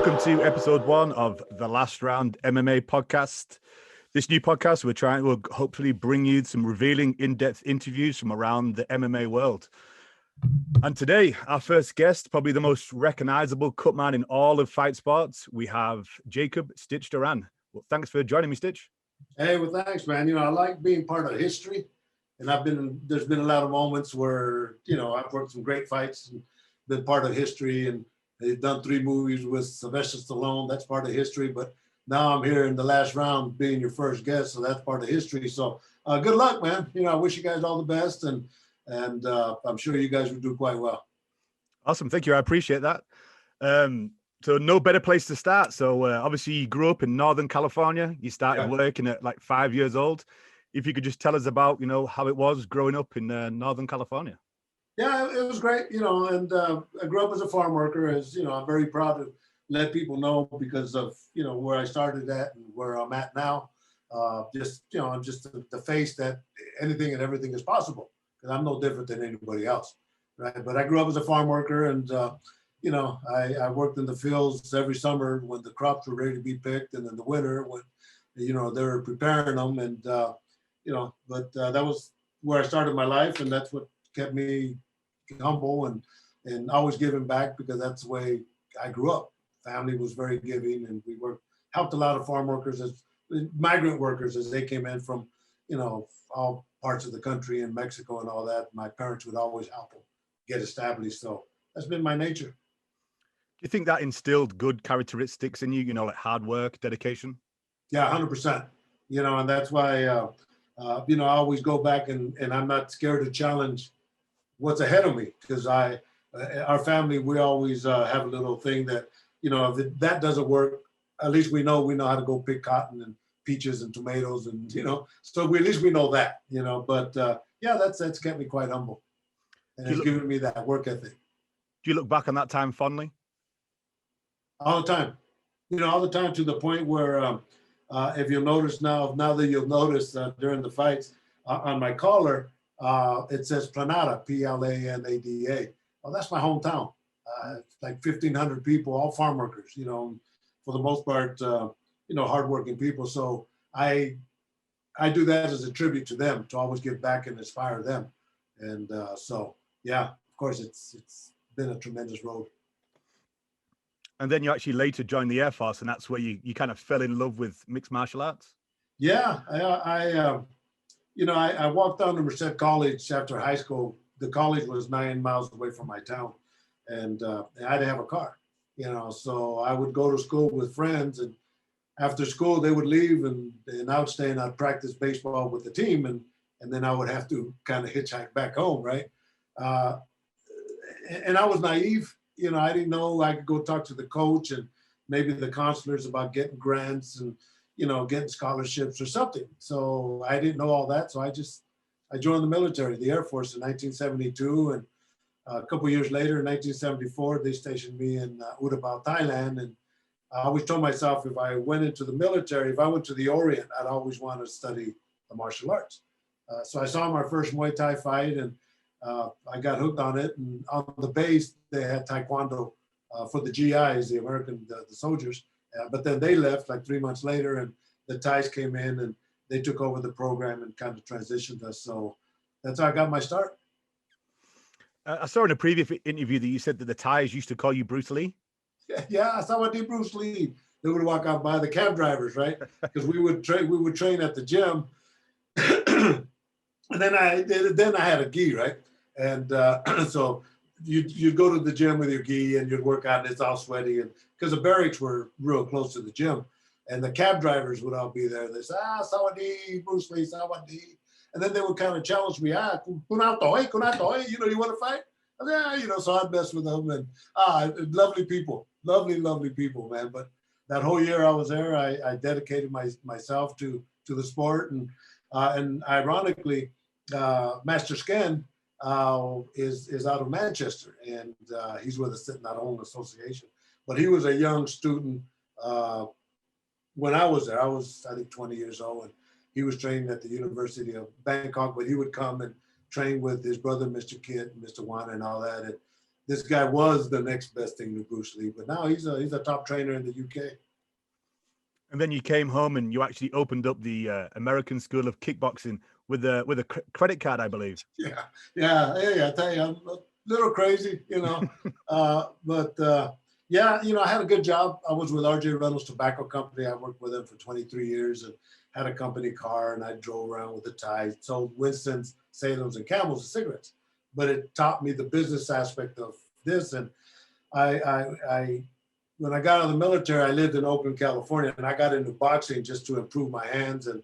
Welcome to episode 1 of the Last Round MMA podcast. This new podcast, will hopefully bring you some revealing, in-depth interviews from around the MMA world. And today, our first guest, probably the most recognizable Cutman in all of fight sports, we have Jacob Stitch Duran. Well, thanks for joining me, Stitch. Hey, well, thanks, man. You know, I like being part of history, and there's been a lot of moments where, you know, I've worked some great fights and been part of history, and they've done 3 movies with Sylvester Stallone. That's part of history. But now I'm here in the last round being your first guest, so that's part of history. So good luck, man. You know, I wish you guys all the best, and I'm sure you guys will do quite well. Awesome. Thank you. I appreciate that. So no better place to start. So obviously you grew up in Northern California. You started working at like 5 years old. If you could just tell us about, you know, how it was growing up in Northern California. Yeah, it was great, you know, and I grew up as a farm worker. As you know, I'm very proud to let people know because of, you know, where I started at and where I'm at now. Just, you know, I'm just the face that anything and everything is possible, because I'm no different than anybody else, right? But I grew up as a farm worker, and you know, I worked in the fields every summer when the crops were ready to be picked, and in the winter when, you know, they were preparing them, and you know, but that was where I started my life, and that's what kept me humble and always giving back, because that's the way I grew up. Family was very giving, and we helped a lot of farm workers, as migrant workers, as they came in from, you know, all parts of the country and Mexico and all that. My parents would always help them get established. So that's been my nature. Do you think that instilled good characteristics in you, you know, like hard work, dedication? Yeah, 100%. You know, and that's why, you know, I always go back and I'm not scared to challenge what's ahead of me, because our family, we always have a little thing that, you know, if that doesn't work, at least we know how to go pick cotton and peaches and tomatoes, and, you know, so at least we know that, you know. But yeah, that's kept me quite humble, and it's given me that work ethic. Do you look back on that time fondly? All the time, you know, all the time, to the point where if you'll notice now that you'll notice during the fights on my collar, it says Planada, Planada. Well, that's my hometown. Like 1,500 people, all farm workers, you know, for the most part, you know, hardworking people. So I do that as a tribute to them, to always give back and inspire them. And so, yeah, of course, it's been a tremendous road. And then you actually later joined the Air Force, and that's where you kind of fell in love with mixed martial arts? Yeah, you know, I walked down to Merced College after high school. The college was 9 miles away from my town, and I had to have a car, you know, so I would go to school with friends, and after school they would leave, and I would stay and I'd practice baseball with the team, and then I would have to kind of hitchhike back home, right? And I was naive, you know, I didn't know I could go talk to the coach and maybe the counselors about getting grants and, you know, getting scholarships or something. So I didn't know all that. So I joined the military, the Air Force, in 1972. And a couple of years later, in 1974, they stationed me in Udaipur, Thailand. And I always told myself, if I went into the military, if I went to the Orient, I'd always want to study the martial arts. So I saw my first Muay Thai fight, and I got hooked on it. And on the base, they had Taekwondo for the GIs, the American, the soldiers. But then they left like 3 months later, and the Thais came in and they took over the program and kind of transitioned us. So that's how I got my start. I saw in a previous interview that you said that the Thais used to call you Bruce Lee. Yeah, I saw what did Bruce Lee. They would walk out by the cab drivers, right? Because we would train at the gym. And then I had a gi, right? And so you'd go to the gym with your gi and you'd work out, and it's all sweaty, and because the barracks were real close to the gym, and the cab drivers would all be there. They say, Sawadi, Bruce Lee, Sawadi. And then they would kind of challenge me, kunatoy, you know, you want to fight? I said, yeah, you know, so I'd mess with them, and lovely people, lovely people, man. But that whole year I was there, I dedicated myself to the sport, and ironically, Master Sken is out of Manchester, and he's with us in that own association. But he was a young student when I was there. I was, I think, 20 years old, and he was training at the University of Bangkok, but he would come and train with his brother, Mr. Kit, and Mr. Wana, and all that. this guy was the next best thing to Bruce Lee, but now he's a top trainer in the UK. And then you came home and you actually opened up the American School of Kickboxing with a credit card, I believe. Yeah. Hey, I tell you, I'm a little crazy, but yeah, I had a good job. I was with RJ Reynolds Tobacco Company. I worked with them for 23 years and had a company car, and I drove around with the ties, sold Winston's, Salem's, and Camels and cigarettes. But it taught me the business aspect of this. And I when I got out of the military, I lived in Oakland, California, and I got into boxing just to improve my hands. And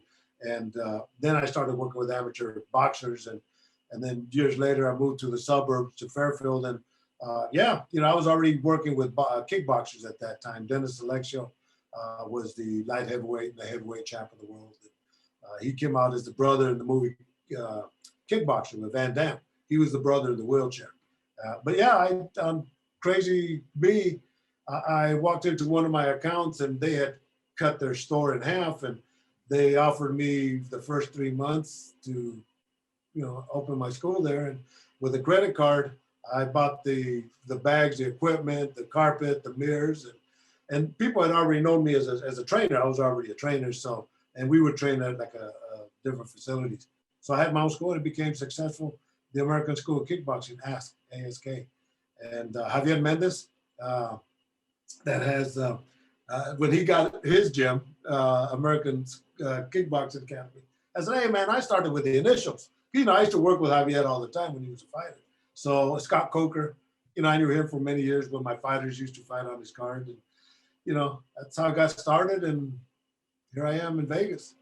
then I started working with amateur boxers. And then years later, I moved to the suburbs to Fairfield. And I was already working with kickboxers at that time. Dennis Alexio was the light heavyweight and the heavyweight champ of the world. He came out as the brother in the movie Kickboxing with Van Damme. He was the brother in the wheelchair. But yeah, I'm crazy me. I walked into one of my accounts and they had cut their store in half, and they offered me the first 3 months to, open my school there. And with a credit card, I bought the bags, the equipment, the carpet, the mirrors, and people had already known me as a trainer. I was already a trainer, and we would train at like a different facilities. So I had my own school and it became successful. The American School of Kickboxing, ASK. And Javier Mendez, that has, when he got his gym, American Kickboxing Academy, I said, hey man, I started with the initials. I used to work with Javier all the time when he was a fighter. So Scott Coker, I knew him for many years when my fighters used to fight on his card. And, that's how I got started. And here I am in Vegas.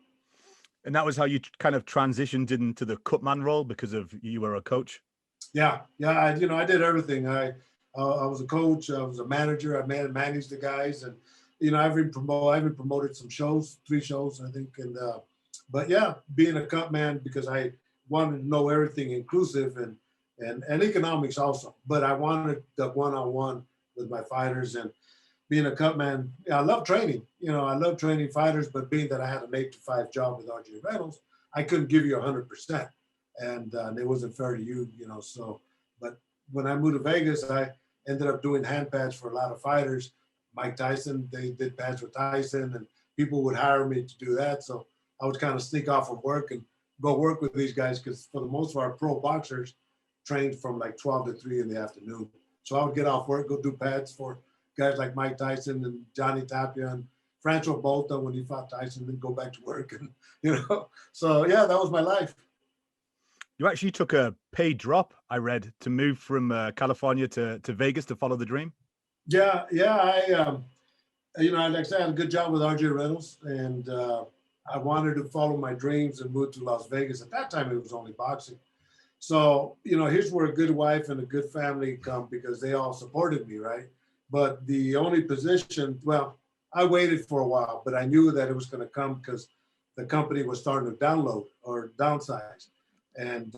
And that was how you kind of transitioned into the Cutman role because of you were a coach? Yeah. I did everything. I was a coach. I was a manager. I managed the guys. And, I've even promoted some shows, 3 shows, I think. And, but yeah, being a Cutman, because I wanted to know everything inclusive and economics also. But I wanted the one-on-one with my fighters. And being a Cutman, I love training. I love training fighters, but being that I had an 8-to-5 job with RJ Reynolds, I couldn't give you 100%. And it wasn't fair to you, so. But when I moved to Vegas, I ended up doing hand pads for a lot of fighters. Mike Tyson, they did pads with Tyson, and people would hire me to do that. So I would kind of sneak off of work and go work with these guys, because for the most part, pro boxers trained from like 12 to 3 in the afternoon. So I would get off work, go do pads for guys like Mike Tyson and Johnny Tapia and Franco Bolta when he fought Tyson, then go back to work. And, so yeah, that was my life. You actually took a pay drop, I read, to move from California to Vegas to follow the dream. Yeah. I like I said, I had a good job with RJ Reynolds, and I wanted to follow my dreams and move to Las Vegas. At that time, it was only boxing. So, here's where a good wife and a good family come, because they all supported me, right? But the only position, well, I waited for a while, but I knew that it was going to come because the company was starting to download or downsize. And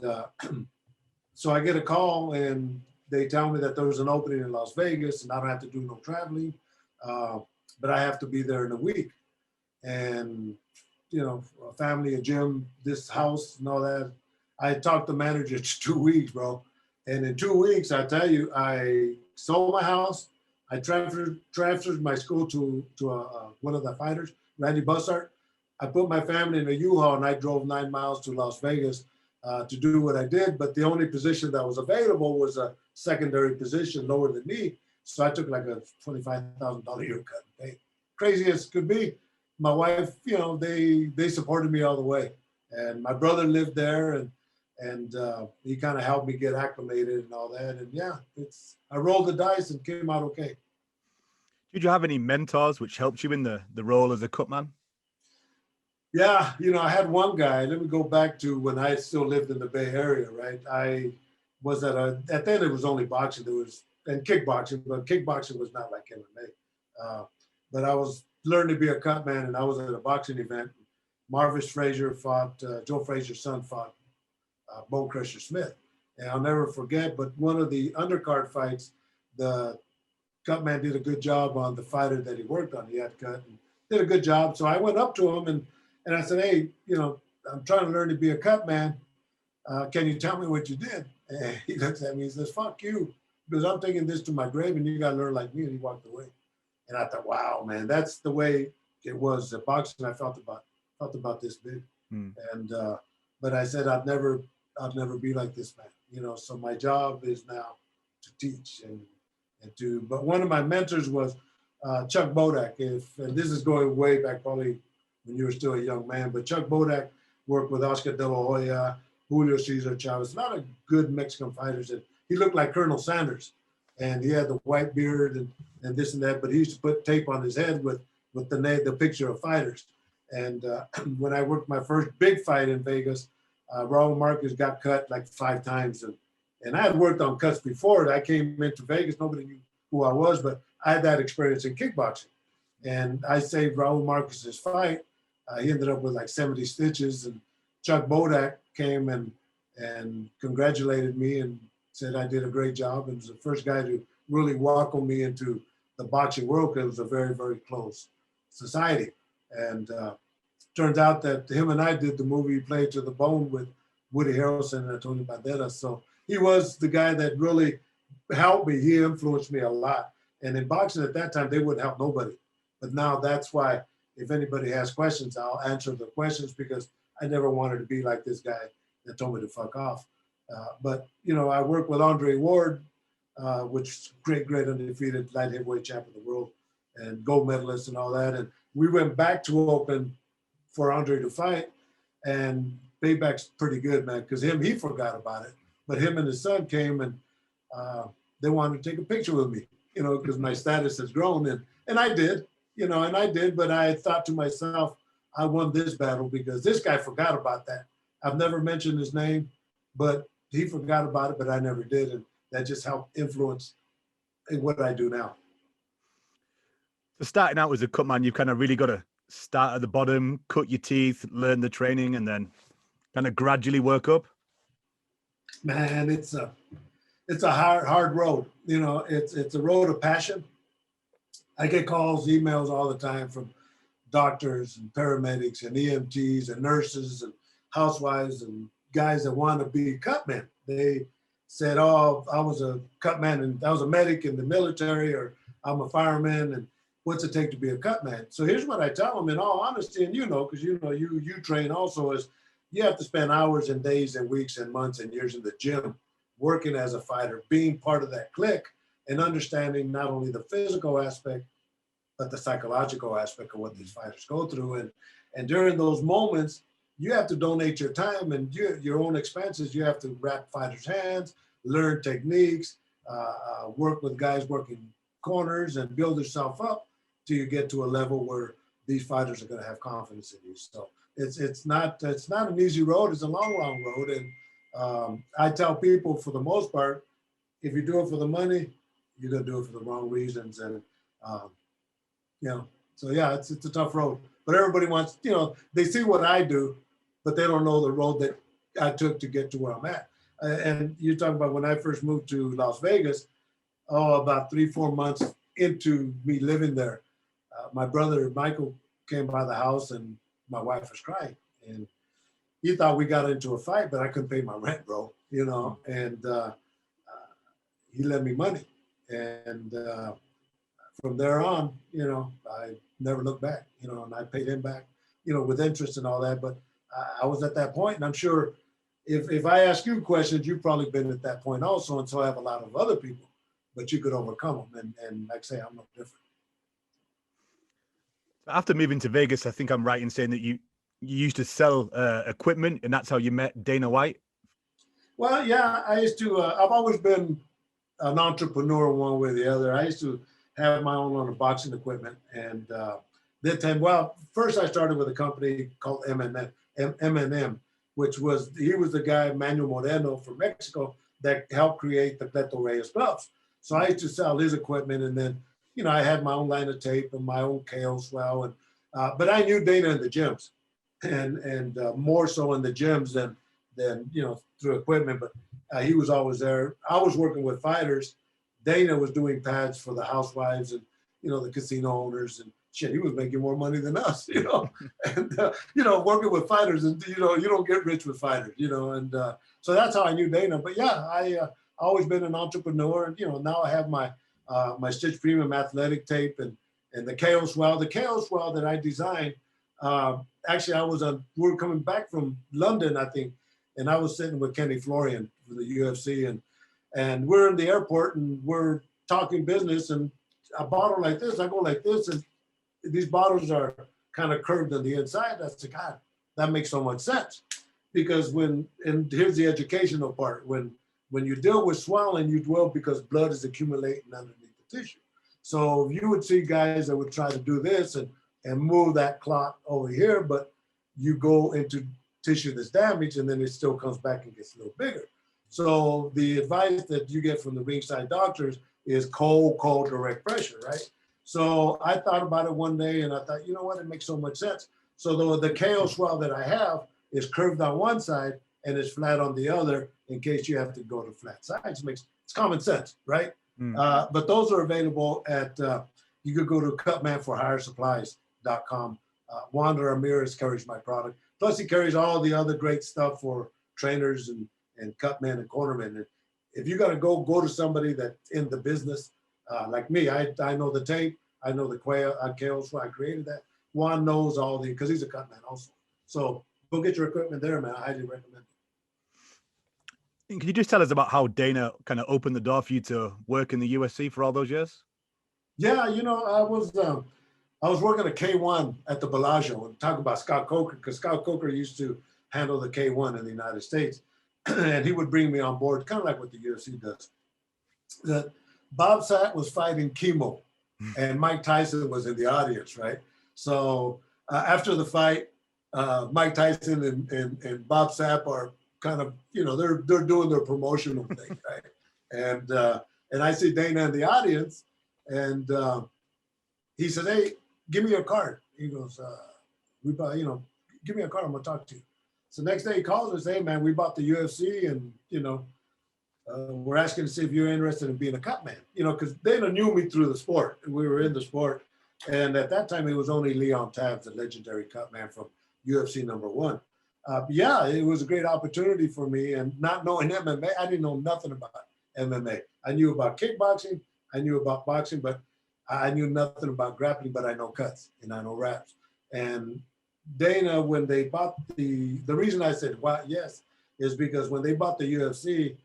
so I get a call and they tell me that there was an opening in Las Vegas and I don't have to do no traveling, but I have to be there in a week. And, a family, a gym, this house and all that. I talked to the manager 2 weeks, bro. And in 2 weeks, I tell you, I sold my house. I transferred my school to one of the fighters, Randy Bussard. I put my family in a U-Haul and I drove 9 miles to Las Vegas to do what I did. But the only position that was available was a secondary position lower than me. So I took like a $25,000 year cut and pay. Crazy as could be. My wife, they supported me all the way. And my brother lived there and he kind of helped me get acclimated and all that. And yeah, I rolled the dice and came out okay. Did you have any mentors which helped you in the role as a Cutman? Yeah, I had one guy. Let me go back to when I still lived in the Bay Area, right? I was at then it was only boxing. And kickboxing, but kickboxing was not like MMA. But I was learning to be a Cutman, and I was at a boxing event. Marvis Frazier fought, Joe Frazier's son fought Bone Crusher Smith. And I'll never forget, but one of the undercard fights, the Cutman did a good job on the fighter that he worked on. He had cut and did a good job. So I went up to him and I said, hey, I'm trying to learn to be a Cutman. Can you tell me what you did? And he looks at me and says, fuck you. because I'm taking this to my grave and you got to learn like me. And he walked away. And I thought, wow, man, that's the way it was at boxing. I felt about this big. And, but I said, I'll never be like this man, you know? So my job is now to teach and but one of my mentors was Chuck Bodak. And this is going way back, probably when you were still a young man, but Chuck Bodak worked with Oscar De La Hoya, Julio Cesar Chavez, a lot of good Mexican fighters. And he looked like Colonel Sanders, and he had the white beard and this and that, but he used to put tape on his head with the picture of fighters. And when I worked my first big fight in Vegas, Raul Marquez got cut like 5 times. And I had worked on cuts before. I came into Vegas, nobody knew who I was, but I had that experience in kickboxing. And I saved Raul Marquez's fight. He ended up with like 70 stitches, and Chuck Bodak came and congratulated me and said I did a great job, and was the first guy to really welcome me into the boxing world, because it was a very, very close society. And turns out that him and I did the movie Play to the Bone with Woody Harrelson and Antonio Banderas. So he was the guy that really helped me. He influenced me a lot. And in boxing at that time, they wouldn't help nobody. But now that's why if anybody has questions, I'll answer the questions, because I never wanted to be like this guy that told me to fuck off. But, you know, I worked with Andre Ward, which is great undefeated light heavyweight champion of the world and gold medalist and all that. And we went back to open for Andre to fight, and payback's pretty good, man, because he forgot about it. But him and his son came, and they wanted to take a picture with me, you know, because my status has grown. And I did, you know, but I thought to myself, I won this battle because this guy forgot about that. I've never mentioned his name, but he forgot about it, but I never did. And that just helped influence what I do now. So starting out as a Cutman, you've kind of really got to start at the bottom, cut your teeth, learn the training, and then kind of gradually work up. Man, it's a hard road. You know, it's a road of passion. I get calls, emails all the time from doctors and paramedics and EMTs and nurses and housewives and guys that want to be cutmen. They said, oh, I was a cutman and I was a medic in the military, or I'm a fireman, and what's it take to be a cutman? So here's what I tell them in all honesty, and you know, because you know, you train also, is you have to spend hours and days and weeks and months and years in the gym working as a fighter, being part of that clique and understanding not only the physical aspect, but the psychological aspect of what these fighters go through. And during those moments, you have to donate your time and your own expenses. You have to wrap fighters' hands, learn techniques, work with guys working corners, and build yourself up till you get to a level where these fighters are going to have confidence in you. So it's not an easy road. It's a long road. And I tell people, for the most part, if you do it for the money, you're going to do it for the wrong reasons. And you know, so yeah, it's a tough road. But everybody wants, you know, they see what I do, but they don't know the road that I took to get to where I'm at. And you're talking about when I first moved to Las Vegas, about 3-4 months into me living there, my brother Michael came by the house and my wife was crying. And he thought we got into a fight, but I couldn't pay my rent, bro, you know, and he lent me money. And from there on, you know, I never looked back, you know, and I paid him back, you know, with interest and all that. But I was at that point, and I'm sure if I ask you questions, you've probably been at that point also. And so I have a lot of other people, but you could overcome them. And like I say, I'm no different. After moving to Vegas, I think I'm right in saying that you used to sell equipment, and that's how you met Dana White. Well, yeah, I used to, I've always been an entrepreneur one way or the other. I used to have my own line of boxing equipment. And that time, well, first I started with a company called M&M, which was, he was the guy, Manuel Moreno from Mexico, that helped create the Beto Reyes gloves. So I used to sell his equipment, and then, you know, I had my own line of tape and my own KO swell. And but I knew Dana in the gyms, and more so in the gyms than you know, through equipment. But he was always there. I was working with fighters. Dana was doing pads for the housewives and, you know, the casino owners, and shit, he was making more money than us, you know. And you know, working with fighters, and you know, you don't get rich with fighters, you know. And so that's how I knew Dana. But yeah, always been an entrepreneur. And, now I have my my Stitch Premium athletic tape and the KO swell. The KO swell that I designed, actually, we were coming back from London, I think, and I was sitting with Kenny Florian for the UFC, and we're in the airport and we're talking business, and a bottle like this, I go like this, and these bottles are kind of curved on the inside. I said, God, that makes so much sense. Because and here's the educational part, when you deal with swelling, you dwell because blood is accumulating underneath the tissue. So you would see guys that would try to do this and move that clot over here, but you go into tissue that's damaged and then it still comes back and gets a little bigger. So the advice that you get from the ringside doctors is cold direct pressure, right? So I thought about it one day and I thought, you know what, it makes so much sense. So the KO swell that I have is curved on one side and it's flat on the other in case you have to go to flat sides. It's common sense, right? But those are available at, you could go to cutmanforhiresupplies.com. Wander Ramirez carries my product. Plus he carries all the other great stuff for trainers and cutmen and cornermen. And if you got to go to somebody that's in the business, like me, I know the tape, I know the KO swell, I created that. Juan knows all because he's a cutman also. So go get your equipment there, man. I highly recommend it. And can you just tell us about how Dana kind of opened the door for you to work in the UFC for all those years? Yeah, I was working at K1 at the Bellagio and talking about Scott Coker, because Scott Coker used to handle the K1 in the United States. And he would bring me on board, kind of like what the UFC does. That Bob Sapp was fighting Chemo and Mike Tyson was in the audience, right? So after the fight, Mike Tyson and Bob Sapp are kind of, they're doing their promotional thing, right? And I see Dana in the audience, and he said, "Hey, give me your card." He goes, give me a card, I'm gonna talk to you. So next day he calls and says, "Hey man, we bought the UFC, and we're asking to see if you're interested in being a cutman." Because Dana knew me through the sport, and we were in the sport. And at that time, it was only Leon Tabbs, the legendary cutman from UFC #1. Yeah, it was a great opportunity for me. And not knowing MMA, I didn't know nothing about MMA. I knew about kickboxing, I knew about boxing, but I knew nothing about grappling, but I know cuts and I know wraps. And Dana, when they bought the reason I said, well, yes, is because when they bought the UFC,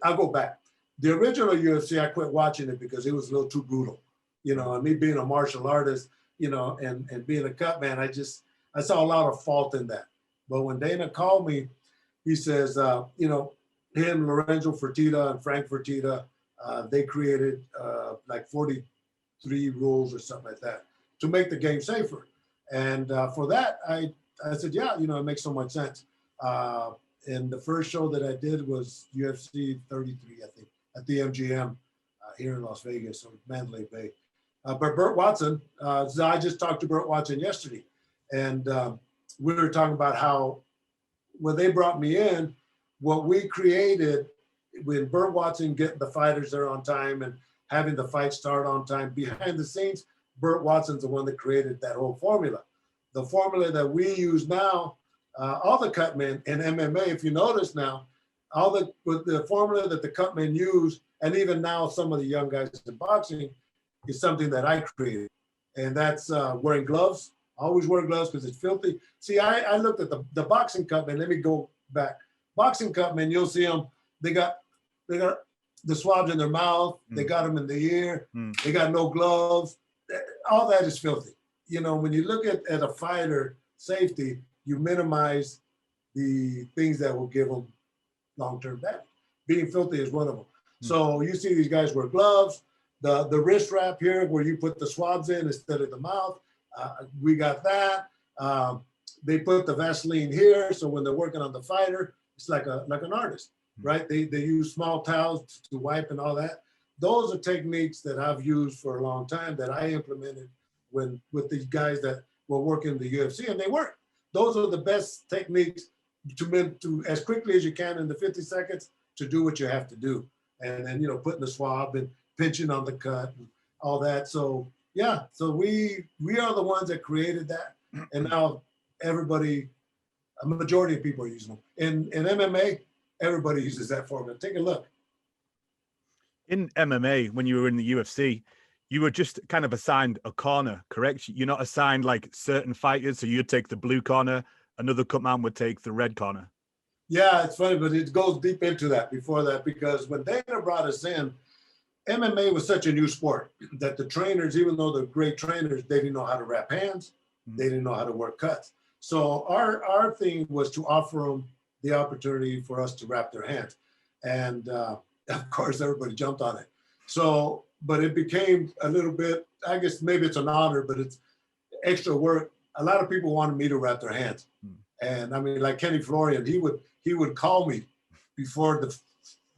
I'll go back. The original UFC, I quit watching it because it was a little too brutal. And me being a martial artist, and being a cutman, I saw a lot of fault in that. But when Dana called me, he says, him, Lorenzo Fertitta and Frank Fertitta, they created like 43 rules or something like that to make the game safer. And for that, I said, yeah, it makes so much sense. And the first show that I did was UFC 33, I think, at the MGM here in Las Vegas, or Mandalay Bay. But Burt Watson, I just talked to Burt Watson yesterday, and we were talking about how when they brought me in, what we created when Burt Watson getting the fighters there on time and having the fight start on time, behind the scenes, Burt Watson's the one that created that whole formula. The formula that we use now, all the cutmen in MMA, if you notice now, with the formula that the cutmen use, and even now some of the young guys in boxing, is something that I created. And that's wearing gloves. I always wear gloves because it's filthy. See, I looked at the boxing cutmen. Let me go back. Boxing cutmen, you'll see them. They got the swabs in their mouth. They got them in the ear. They got no gloves. All that is filthy. When you look at a fighter safety, you minimize the things that will give them long-term damage. Being filthy is one of them. So you see these guys wear gloves. The wrist wrap here where you put the swabs in instead of the mouth. We got that. They put the Vaseline here, so when they're working on the fighter, it's like an artist, right? They use small towels to wipe and all that. Those are techniques that I've used for a long time that I implemented with these guys that were working in the UFC, and they work. Those are the best techniques to as quickly as you can in the 50 seconds to do what you have to do. And then, putting the swab and pinching on the cut and all that. So yeah, so we are the ones that created that. And now everybody, a majority of people are using them. In MMA, everybody uses that formula. Take a look. In MMA, when you were in the UFC, you were just kind of assigned a corner, correct? You're not assigned like certain fighters. So you'd take the blue corner, another Cutman would take the red corner. Yeah, it's funny, but it goes deep into that before that, because when Dana brought us in, MMA was such a new sport that the trainers, even though they're great trainers, they didn't know how to wrap hands. They didn't know how to work cuts. So our thing was to offer them the opportunity for us to wrap their hands. And of course, everybody jumped on it. So, but it became a little bit, I guess maybe it's an honor, but it's extra work. A lot of people wanted me to wrap their hands. And I mean, like Kenny Florian, he would call me before the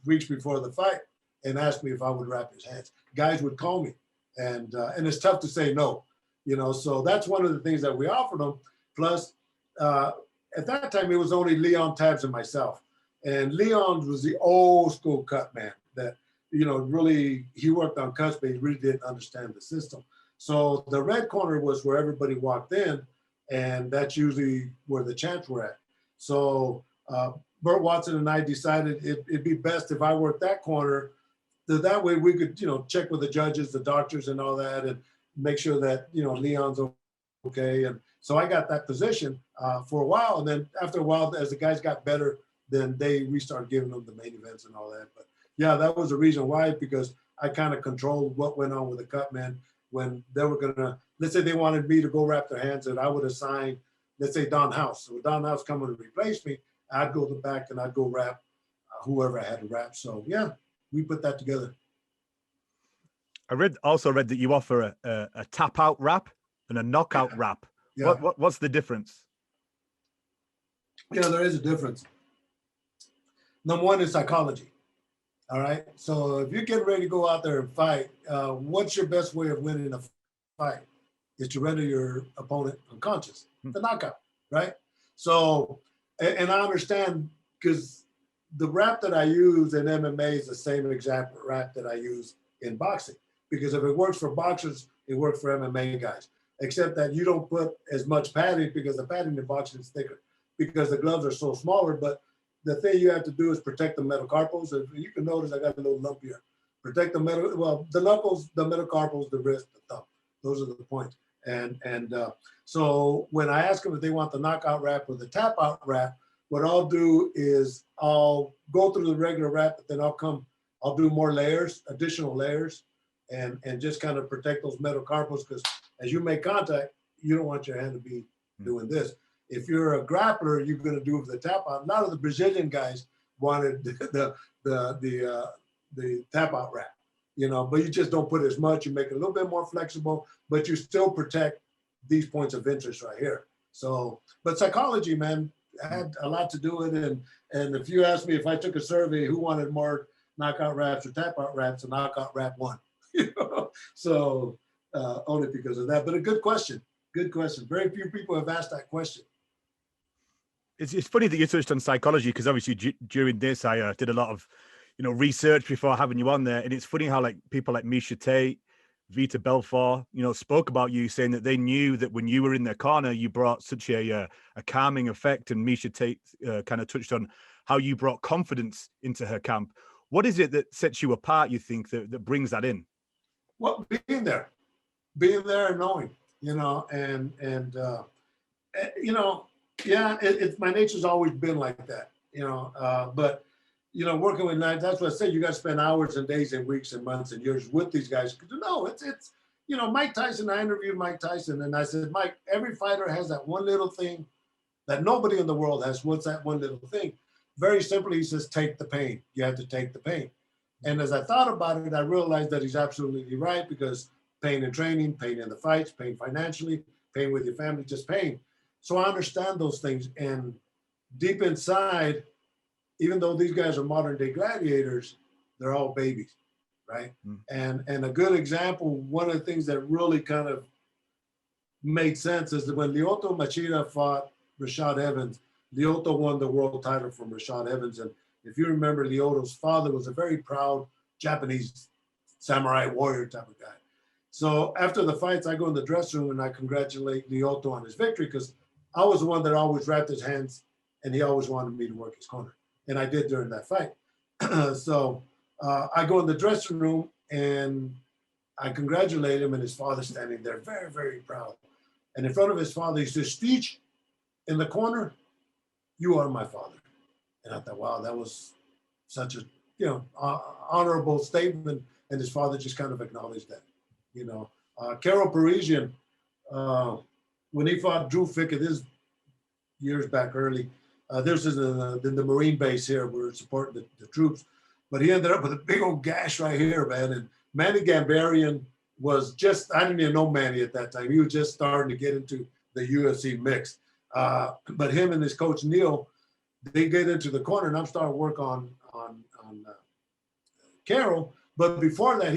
weeks before the fight and ask me if I would wrap his hands. Guys would call me, and it's tough to say no, you know. So that's one of the things that we offered them. Plus, at that time it was only Leon Tabbs and myself, and Leon was the old school cut man that, you know, really he worked on cuts, but he really didn't understand the system. So the red corner was where everybody walked in, and that's usually where the champs were at. So Burt Watson and I decided it'd be best if I worked that corner. That way we could, you know, check with the judges, the doctors and all that, and make sure that, you know, Leon's okay. And so I got that position for a while. And then after a while, as the guys got better, then we started giving them the main events and all that. But yeah, that was the reason why, because I kind of controlled what went on with the Cutman when they were going to, let's say they wanted me to go wrap their hands, and I would assign, let's say Don House. So Don House coming to replace me, I'd go to the back and I'd go wrap whoever I had to wrap. So yeah, we put that together. I also read that you offer a tap out wrap and a knockout wrap. Yeah. What's the difference? Yeah, there is a difference. Number one is psychology. All right. So if you're getting ready to go out there and fight, what's your best way of winning a fight? Is to render your opponent unconscious, the knockout, right? So, and I understand, because the rap that I use in MMA is the same exact rap that I use in boxing. Because if it works for boxers, it works for MMA guys. Except that you don't put as much padding, because the padding in boxing is thicker, because the gloves are so smaller. But the thing you have to do is protect the metacarpals. If you can notice, I got a little lump here. Protect the the knuckles, the metacarpals, the wrist, the thumb. Those are the points. And so when I ask them if they want the knockout wrap or the tap out wrap, what I'll do is I'll go through the regular wrap, but then I'll do more layers, additional layers, and just kind of protect those metacarpals, because as you make contact, you don't want your hand to be doing this. If you're a grappler, you're going to do the tap out. A lot of the Brazilian guys wanted the tap out wrap, you know, but you just don't put as much. You make it a little bit more flexible, but you still protect these points of interest right here. So, but psychology, man, had a lot to do with it. And if you ask me if I took a survey, who wanted more knockout wraps or tap out wraps, a knockout wrap won. You know? So only because of that. But a good question. Good question. Very few people have asked that question. It's funny that you touched on psychology, because obviously during this I did a lot of, you know, research before having you on there, and it's funny how like people like Misha Tate, Vita Belfort, you know, spoke about you, saying that they knew that when you were in their corner, you brought such a calming effect. And Misha Tate kind of touched on how you brought confidence into her camp. What is it that sets you apart, you think, that brings that in? Well, being there and knowing, you know, and you know, yeah, it's my nature's always been like that, you know, but, you know, working with knives, that's what I said, you got to spend hours and days and weeks and months and years with these guys. No, it's, you know, Mike Tyson, I interviewed Mike Tyson, and I said, Mike, every fighter has that one little thing that nobody in the world has. What's that one little thing? Very simply, he says, take the pain. You have to take the pain. And as I thought about it, I realized that he's absolutely right, because pain in training, pain in the fights, pain financially, pain with your family, just pain. So I understand those things. And deep inside, even though these guys are modern day gladiators, they're all babies, right? And a good example, one of the things that really kind of made sense is that when Lyoto Machida fought Rashad Evans, Lyoto won the world title from Rashad Evans. And if you remember, Lyoto's father was a very proud Japanese samurai warrior type of guy. So after the fights, I go in the dressing room and I congratulate Lyoto on his victory, because I was the one that always wrapped his hands, and he always wanted me to work his corner. And I did during that fight. So I go in the dressing room and I congratulate him, and his father's standing there, very, very proud. And in front of his father, he says, "Stitch, in the corner, you are my father." And I thought, wow, that was such a, honorable statement. And his father just kind of acknowledged that, Carol Parisian, when he fought Drew Fickett, this years back early, this is in the Marine base here. We were supporting the troops, but he ended up with a big old gash right here, man. And Manny Gambarian was just, I didn't even know Manny at that time. He was just starting to get into the UFC mix. But him and his coach, Neil, they get into the corner, and I'm starting to work on Carol. But before that,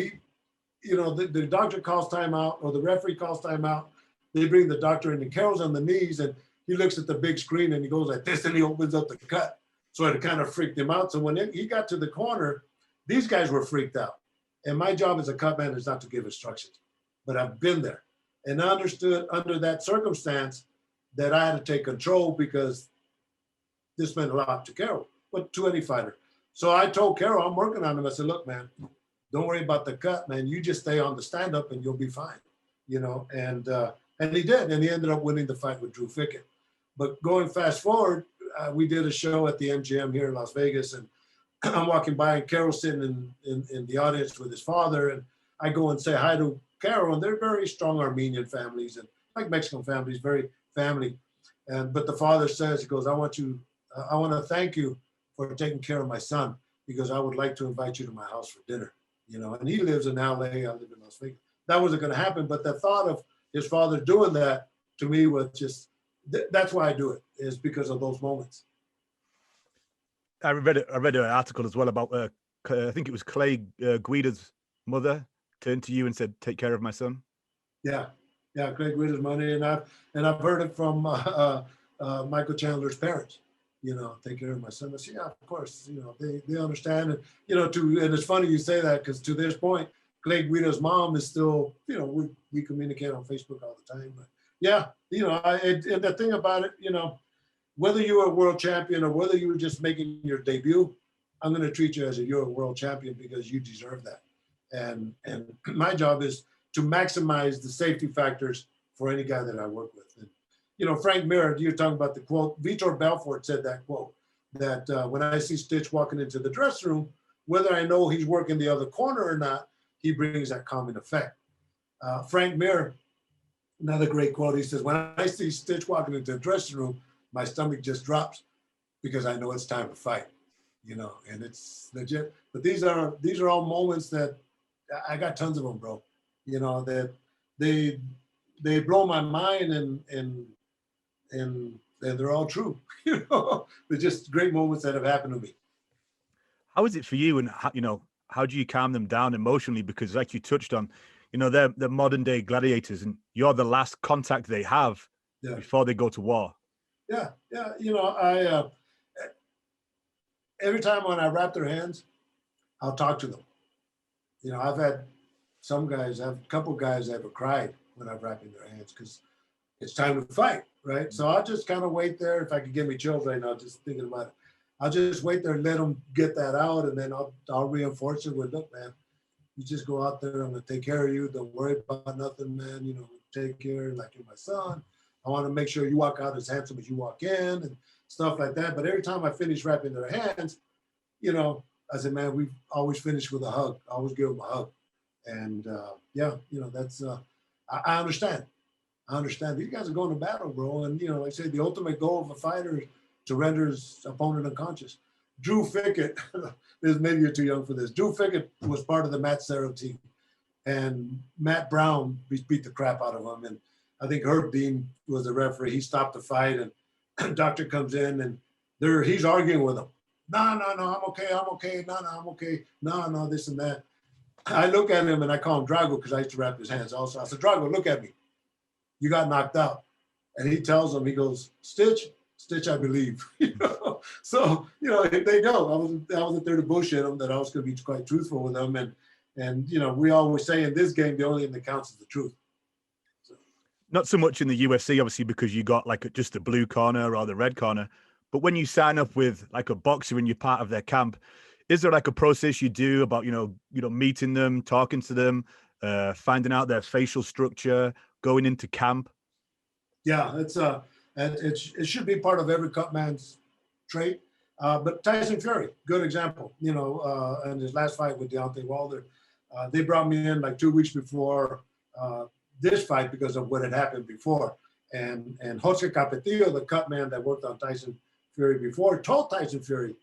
the doctor calls timeout, or the referee calls timeout. They bring the doctor in, and Carol's on the knees, and he looks at the big screen, and he goes like this, and he opens up the cut. So it kind of freaked him out. So when he got to the corner, these guys were freaked out. And my job as a Cutman is not to give instructions, but I've been there. And I understood under that circumstance that I had to take control, because this meant a lot to Carol, but to any fighter. So I told Carol, I'm working on him. I said, look, man, don't worry about the cut, man. You just stay on the stand-up and you'll be fine, And he did, and he ended up winning the fight with Drew Fickett. But going fast forward, we did a show at the MGM here in Las Vegas, and I'm walking by, and Carol's sitting in the audience with his father, and I go and say hi to Carol, and they're very strong Armenian families, and like Mexican families, very family. But the father says, he goes, I want to thank you for taking care of my son, because I would like to invite you to my house for dinner, and he lives in LA, I live in Las Vegas. That wasn't going to happen, but the thought of his father doing that to me was just, that's why I do it, is because of those moments. I read an article as well about, I think it was Clay Guida's mother turned to you and said, take care of my son. Yeah, Clay Guida's money. And I've heard it from Michael Chandler's parents, take care of my son. I said, yeah, of course, they understand. And, and it's funny you say that, because to this point, Clay Guida's mom is still, we communicate on Facebook all the time. But yeah, and the thing about it, whether you were a world champion or whether you were just making your debut, I'm going to treat you as if you're a world champion, because you deserve that. And my job is to maximize the safety factors for any guy that I work with. And, Frank Mir, you're talking about the quote, Vitor Belfort said that quote, that when I see Stitch walking into the dressing room, whether I know he's working the other corner or not, he brings that calming effect. Frank Mir, another great quote, he says, when I see Stitch walking into the dressing room, my stomach just drops, because I know it's time to fight, and it's legit. But these are all moments that I got tons of them, bro, that they blow my mind, and they're all true. They're just great moments that have happened to me. How is it for you, and how do you calm them down emotionally? Because like you touched on, they're modern day gladiators, and you're the last contact they have before they go to war. Yeah. I every time when I wrap their hands, I'll talk to them. I've had a couple guys that have cried when I'm wrapping their hands, because it's time to fight, right? So I'll just kind of wait there. If I could give me chills right now, just thinking about it, I'll just wait there and let them get that out, and then I'll reinforce it with, look, man, you just go out there. I'm gonna take care of you. Don't worry about nothing, man. Take care like you're my son. I want to make sure you walk out as handsome as you walk in, and stuff like that. But every time I finish wrapping their hands, I said, man, we've always finished with a hug. I always give them a hug. And that's, I understand. These guys are going to battle, bro. And, like I say, the ultimate goal of a fighter is to render his opponent unconscious. Drew Fickett, maybe you're too young for this. Drew Fickett was part of the Matt Serra team. And Matt Brown beat the crap out of him. And I think Herb Dean was the referee. He stopped the fight, and doctor comes in, and he's arguing with him. No, I'm okay. No, I'm okay. No, this and that. I look at him and I call him Drago, because I used to wrap his hands also. I said, Drago, look at me. You got knocked out. And he tells him, he goes, Stitch, I believe. So, they know. I wasn't there to bullshit him, that I was going to be quite truthful with him. And we always say in this game, the only thing that counts is the truth. Not so much in the UFC, obviously, because you got like just the blue corner or the red corner, But when you sign up with like a boxer and you're part of their camp, is there like a process you do about, meeting them, talking to them, finding out their facial structure, going into camp? Yeah, it should be part of every Cutman's trait. But Tyson Fury, good example. In his last fight with Deontay Wilder, they brought me in like 2 weeks before this fight because of what had happened before. And Jose Capetillo, the Cutman that worked on Tyson Fury before, told Tyson Fury,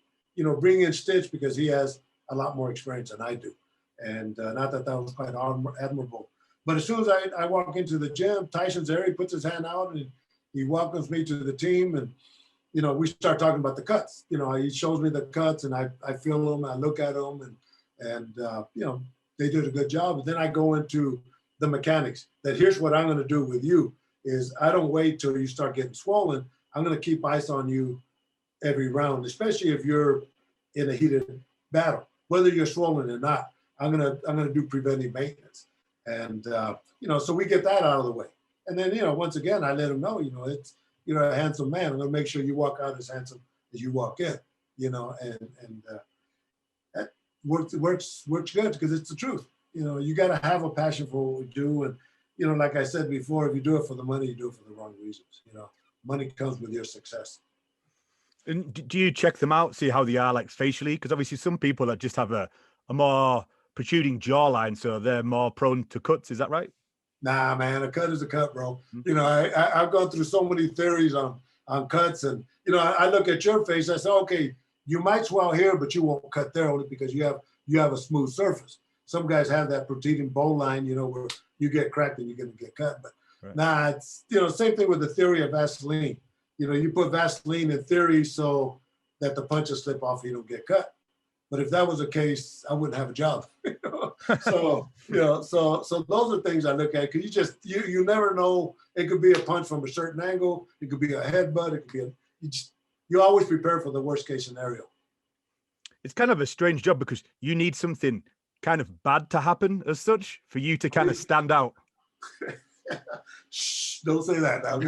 bring in Stitch because he has a lot more experience than I do. And not that was quite admirable. But as soon as I walk into the gym, Tyson's there, he puts his hand out and he welcomes me to the team. And, we start talking about the cuts. He shows me the cuts and I feel them, I look at them and they did a good job. And then I go into the mechanics that here's what I'm going to do with you is I don't wait till you start getting swollen. I'm going to keep ice on you every round, especially if you're in a heated battle, whether you're swollen or not. I'm gonna do preventive maintenance, and so we get that out of the way. And then once again, I let him know, it's you're a handsome man. I'm gonna make sure you walk out as handsome as you walk in, and that works good because it's the truth. You got to have a passion for what we do, and like I said before, if you do it for the money, you do it for the wrong reasons. Money comes with your success. And do you check them out, see how they are like facially? Because obviously some people that just have a more protruding jawline, so they're more prone to cuts. Is that right? Nah, man, a cut is a cut, bro. Mm-hmm. I've gone through so many theories on cuts, and I look at your face. I say, okay, you might swell here, but you won't cut there only because you have a smooth surface. Some guys have that protruding bowline, where you get cracked and you're going to get cut. But right. Nah, it's same thing with the theory of Vaseline. You put Vaseline in theory so that the punches slip off and you don't get cut. But if that was the case, I wouldn't have a job. So those are things I look at because you never know. It could be a punch from a certain angle. It could be a headbutt. It could be you always prepare for the worst case scenario. It's kind of a strange job because you need something kind of bad to happen as such for you to kind of stand out. Shh, don't say that now.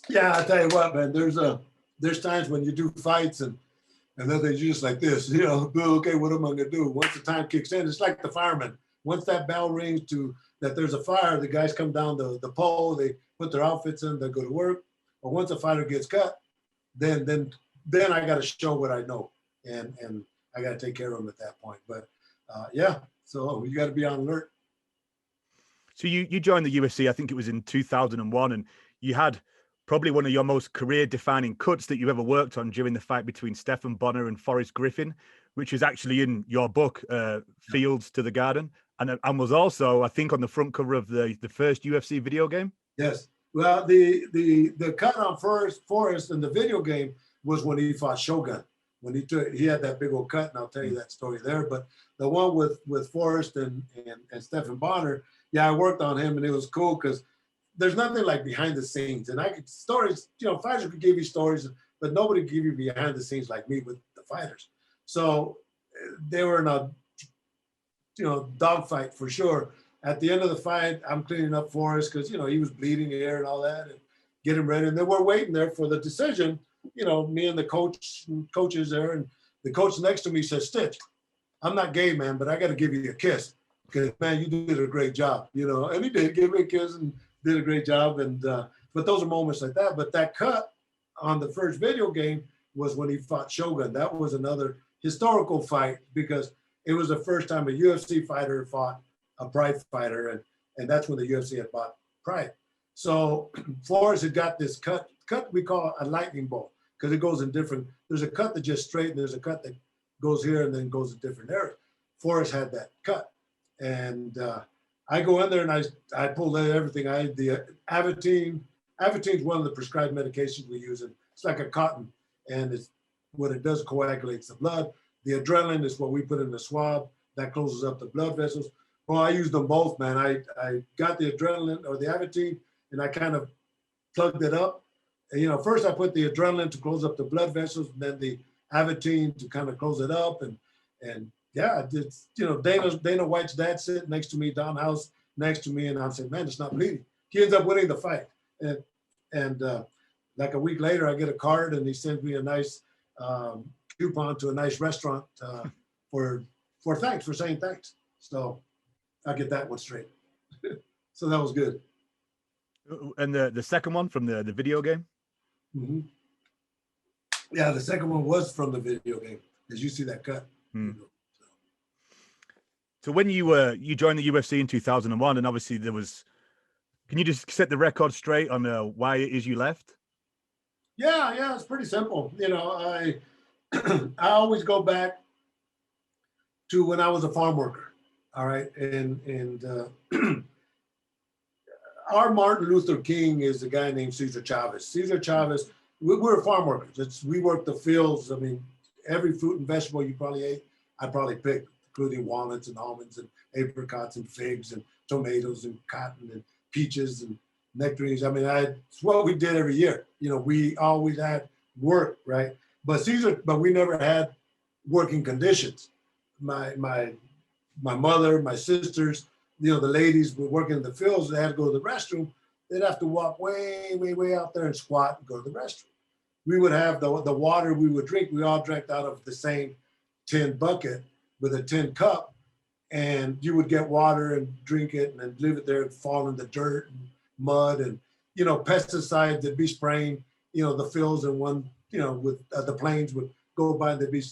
Yeah, I tell you what, man. There's times when you do fights and then they're just like this, okay, what am I gonna do? Once the time kicks in, it's like the firemen. Once that bell rings to that there's a fire, the guys come down the pole, they put their outfits in, they go to work. But once a fighter gets cut, then I gotta show what I know. And I gotta take care of them at that point. But so you gotta be on alert. So you joined the UFC, I think it was in 2001, and you had probably one of your most career-defining cuts that you've ever worked on during the fight between Stephan Bonnar and Forrest Griffin, which is actually in your book, Fields to the Garden, and was also, I think, on the front cover of the first UFC video game. Yes. Well, the cut on Forrest in the video game was when he fought Shogun. When he had that big old cut, and I'll tell you that story there. But the one with Forrest and Stephan Bonnar, yeah, I worked on him, and it was cool because there's nothing like behind the scenes. And stories, fighters could give you stories, but nobody could give you behind the scenes like me with the fighters. So they were in a, dogfight for sure. At the end of the fight, I'm cleaning up Forrest because, he was bleeding here and all that and get him ready. And then we're waiting there for the decision, me and the coaches there. And the coach next to me says, Stitch, I'm not gay, man, but I got to give you a kiss because, man, you did a great job, and he did give me a kiss and did a great job. And but those are moments like that. But that cut on the first video game was when he fought Shogun. That was another historical fight because it was the first time a UFC fighter fought a Pride fighter, and that's when the UFC had bought Pride. So Forrest had got this cut we call a lightning bolt because it goes in different. There's a cut that just straight, and there's a cut that goes here and then goes in different areas. Forrest had that cut, and I go in there and I pulled out everything. I had the Avitine. Avitine is one of the prescribed medications we use. And it's like a cotton, and what it does coagulates the blood. The adrenaline is what we put in the swab that closes up the blood vessels. Well, I used them both, man. I got the adrenaline or the Avitine, and I kind of plugged it up. And, first I put the adrenaline to close up the blood vessels, and then the Avitine to kind of close it up, and yeah, it's, Dana White's dad sitting next to me, Don House next to me, and I'm saying, man, it's not bleeding. He ends up winning the fight. And like a week later, I get a card and he sends me a nice coupon to a nice restaurant for thanks, for saying thanks. So I get that one straight. So that was good. And the second one from the video game? Mm-hmm. Yeah, the second one was from the video game. As you see that cut. So when you joined the UFC in 2001, and obviously there was, can you just set the record straight on why it is you left? Yeah, it's pretty simple. You know, I I always go back to when I was a farm worker. All right, and our Martin Luther King is a guy named Cesar Chavez. Cesar Chavez, we're farm workers. We work the fields. I mean, every fruit and vegetable you probably ate, I probably picked, including walnuts and almonds and apricots and figs and tomatoes and cotton and peaches and nectarines. I mean, it's what we did every year. You know, we always had work, right? But we never had working conditions. My mother, my sisters, you know, the ladies were working in the fields. They had to go to the restroom. They'd have to walk way out there and squat and go to the restroom. We would have the water we would drink. We all drank out of the same tin bucket with a tin cup, and you would get water and drink it and then leave it there and fall in the dirt and mud and, you know, pesticides that be spraying, you know, the fields, and one, you know, with the planes would go by and they'd be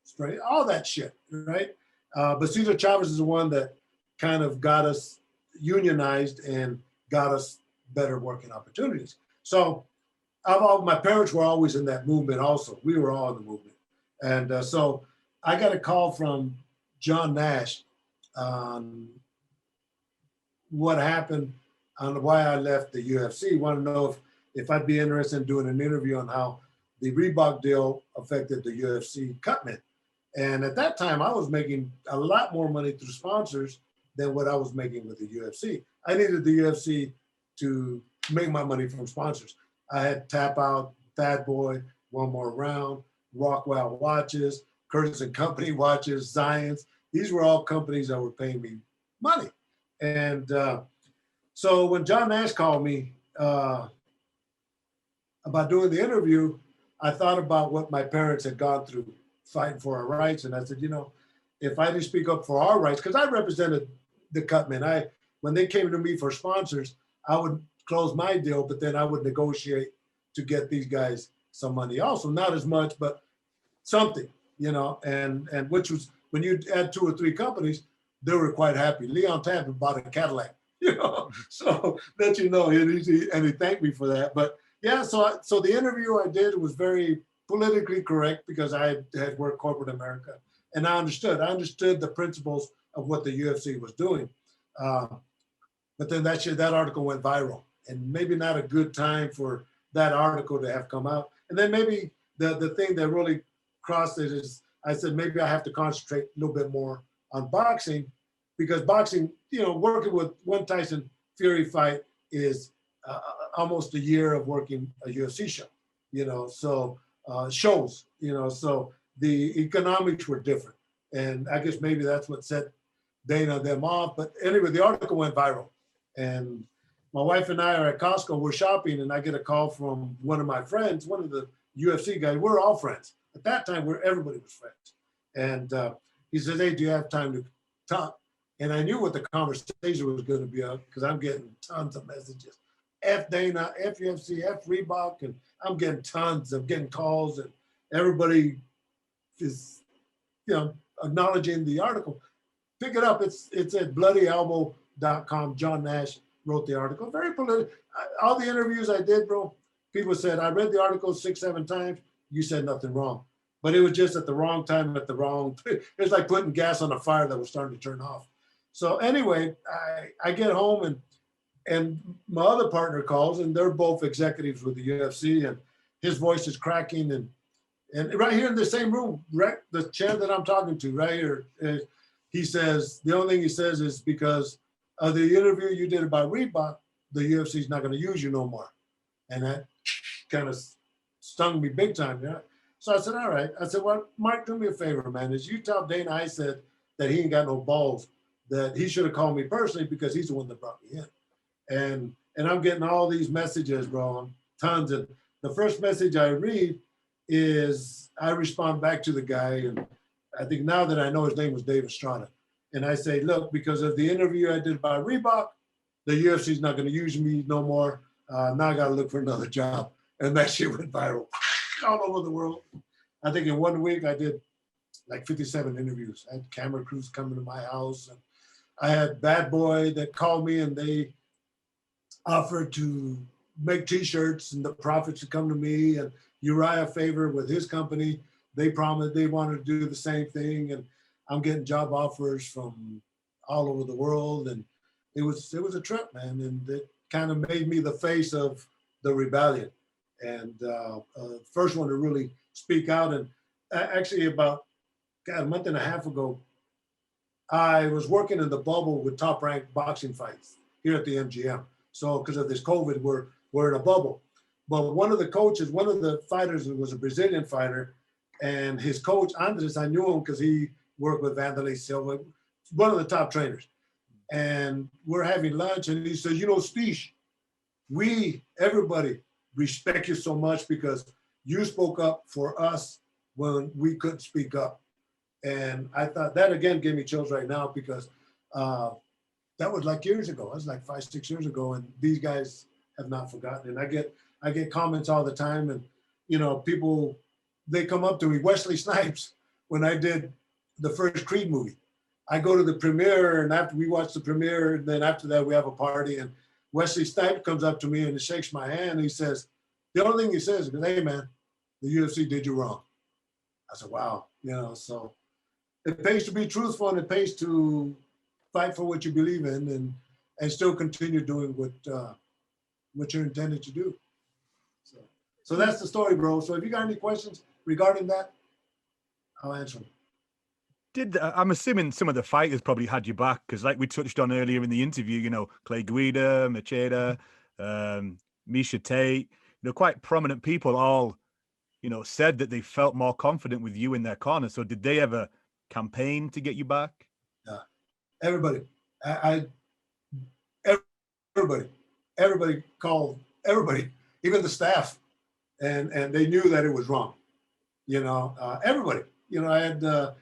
spraying, all that shit, right? But Cesar Chavez is the one that kind of got us unionized and got us better working opportunities. So my parents were always in that movement also. We were all in the movement. And so I got a call from John Nash on what happened, on why I left the UFC. Want to know if I'd be interested in doing an interview on how the Reebok deal affected the UFC Cutman. And at that time, I was making a lot more money through sponsors than what I was making with the UFC. I needed the UFC to make my money from sponsors. I had Tap Out, Bad Boy, One More Round, Rockwell watches, Curtis and Company watches, Zions. These were all companies that were paying me money. And so when John Nash called me about doing the interview, I thought about what my parents had gone through fighting for our rights. And I said, you know, if I didn't speak up for our rights, because I represented the Cutman. When they came to me for sponsors, I would close my deal, but then I would negotiate to get these guys some money also. Not as much, but something, you know, and which was, when you add 2 or 3 companies, they were quite happy. Leon Tapper bought a Cadillac, you know, so that, you know, and he thanked me for that. But yeah, so the interview I did was very politically correct because I had worked corporate America, and I understood the principles of what the UFC was doing. But then that article went viral, and maybe not a good time for that article to have come out. And then maybe the thing that really crossed it is I said, maybe I have to concentrate a little bit more on boxing, because boxing, you know, working with one Tyson Fury fight is almost a year of working a UFC show, you know, so shows, you know, so the economics were different. And I guess maybe that's what set Dana them off. But anyway, the article went viral. And my wife and I are at Costco, we're shopping, and I get a call from one of my friends, one of the UFC guys. We're all friends. At that time, everybody was friends. And he says, hey, do you have time to talk? And I knew what the conversation was going to be because I'm getting tons of messages. F Dana, F UFC, F Reebok, and I'm getting tons. I'm getting calls, and everybody is, you know, acknowledging the article. Pick it up. It's at bloodyelbow.com. John Nash wrote the article. Very political. All the interviews I did, bro, people said, I read the article 6-7 times. You said nothing wrong. But it was just at the wrong time, at the wrong, it's like putting gas on a fire that was starting to turn off. So anyway, I get home, and my other partner calls, and they're both executives with the UFC, and his voice is cracking. And right here in the same room, right, the chair that I'm talking to right here, he says, the only thing he says is because of the interview you did about Reebok, the UFC is not going to use you no more. And that kind of stung me big time. Yeah. So I said, all right. I said, well, Mark, do me a favor, man. As you tell Dana, I said that he ain't got no balls, that he should have called me personally because he's the one that brought me in. And I'm getting all these messages, bro, tons. And the first message I read is I respond back to the guy, and I think now that I know his name was Dave Estrada, and I say, look, because of the interview I did by Reebok, the UFC is not going to use me no more. Now I got to look for another job, and that shit went viral all over the world. I think in 1 week I did like 57 interviews. I had camera crews coming to my house, and I had Bad Boy that called me, and they offered to make T-shirts, and the profits would come to me. And Uriah Faber with his company, they promised they wanted to do the same thing, and I'm getting job offers from all over the world, and it was a trip, man, and it kind of made me the face of the rebellion, and first one to really speak out. And actually, about a month and a half ago, I was working in the bubble with Top Rank boxing fights here at the MGM. So because of this COVID, we're in a bubble. But one of the coaches, one of the fighters was a Brazilian fighter, and his coach, Andres, I knew him because he worked with Vanderlei Silva, one of the top trainers. And we're having lunch, and he says, you know, Steesh, everybody respect you so much because you spoke up for us when we couldn't speak up. And I thought that, again, gave me chills right now because that was like years ago. That was like 5, 6 years ago, and these guys have not forgotten. And I get comments all the time, and, you know, people, they come up to me, Wesley Snipes, when I did the first Creed movie. I go to the premiere, and after we watch the premiere, and then after that we have a party, and Wesley Snipes comes up to me and he shakes my hand, and he says, the only thing he says is, hey man, the UFC did you wrong. I said, wow, you know, so it pays to be truthful, and it pays to fight for what you believe in, and still continue doing what you're intended to do. So that's the story, bro. So if you got any questions regarding that, I'll answer them. I'm assuming some of the fighters probably had you back because, like we touched on earlier in the interview, you know, Clay Guida, Machida, Misha Tate, you know, quite prominent people all, you know, said that they felt more confident with you in their corner. So did they ever campaign to get you back? Yeah, everybody. Everybody called, everybody, even the staff, and they knew that it was wrong. You know, everybody. You know, I had the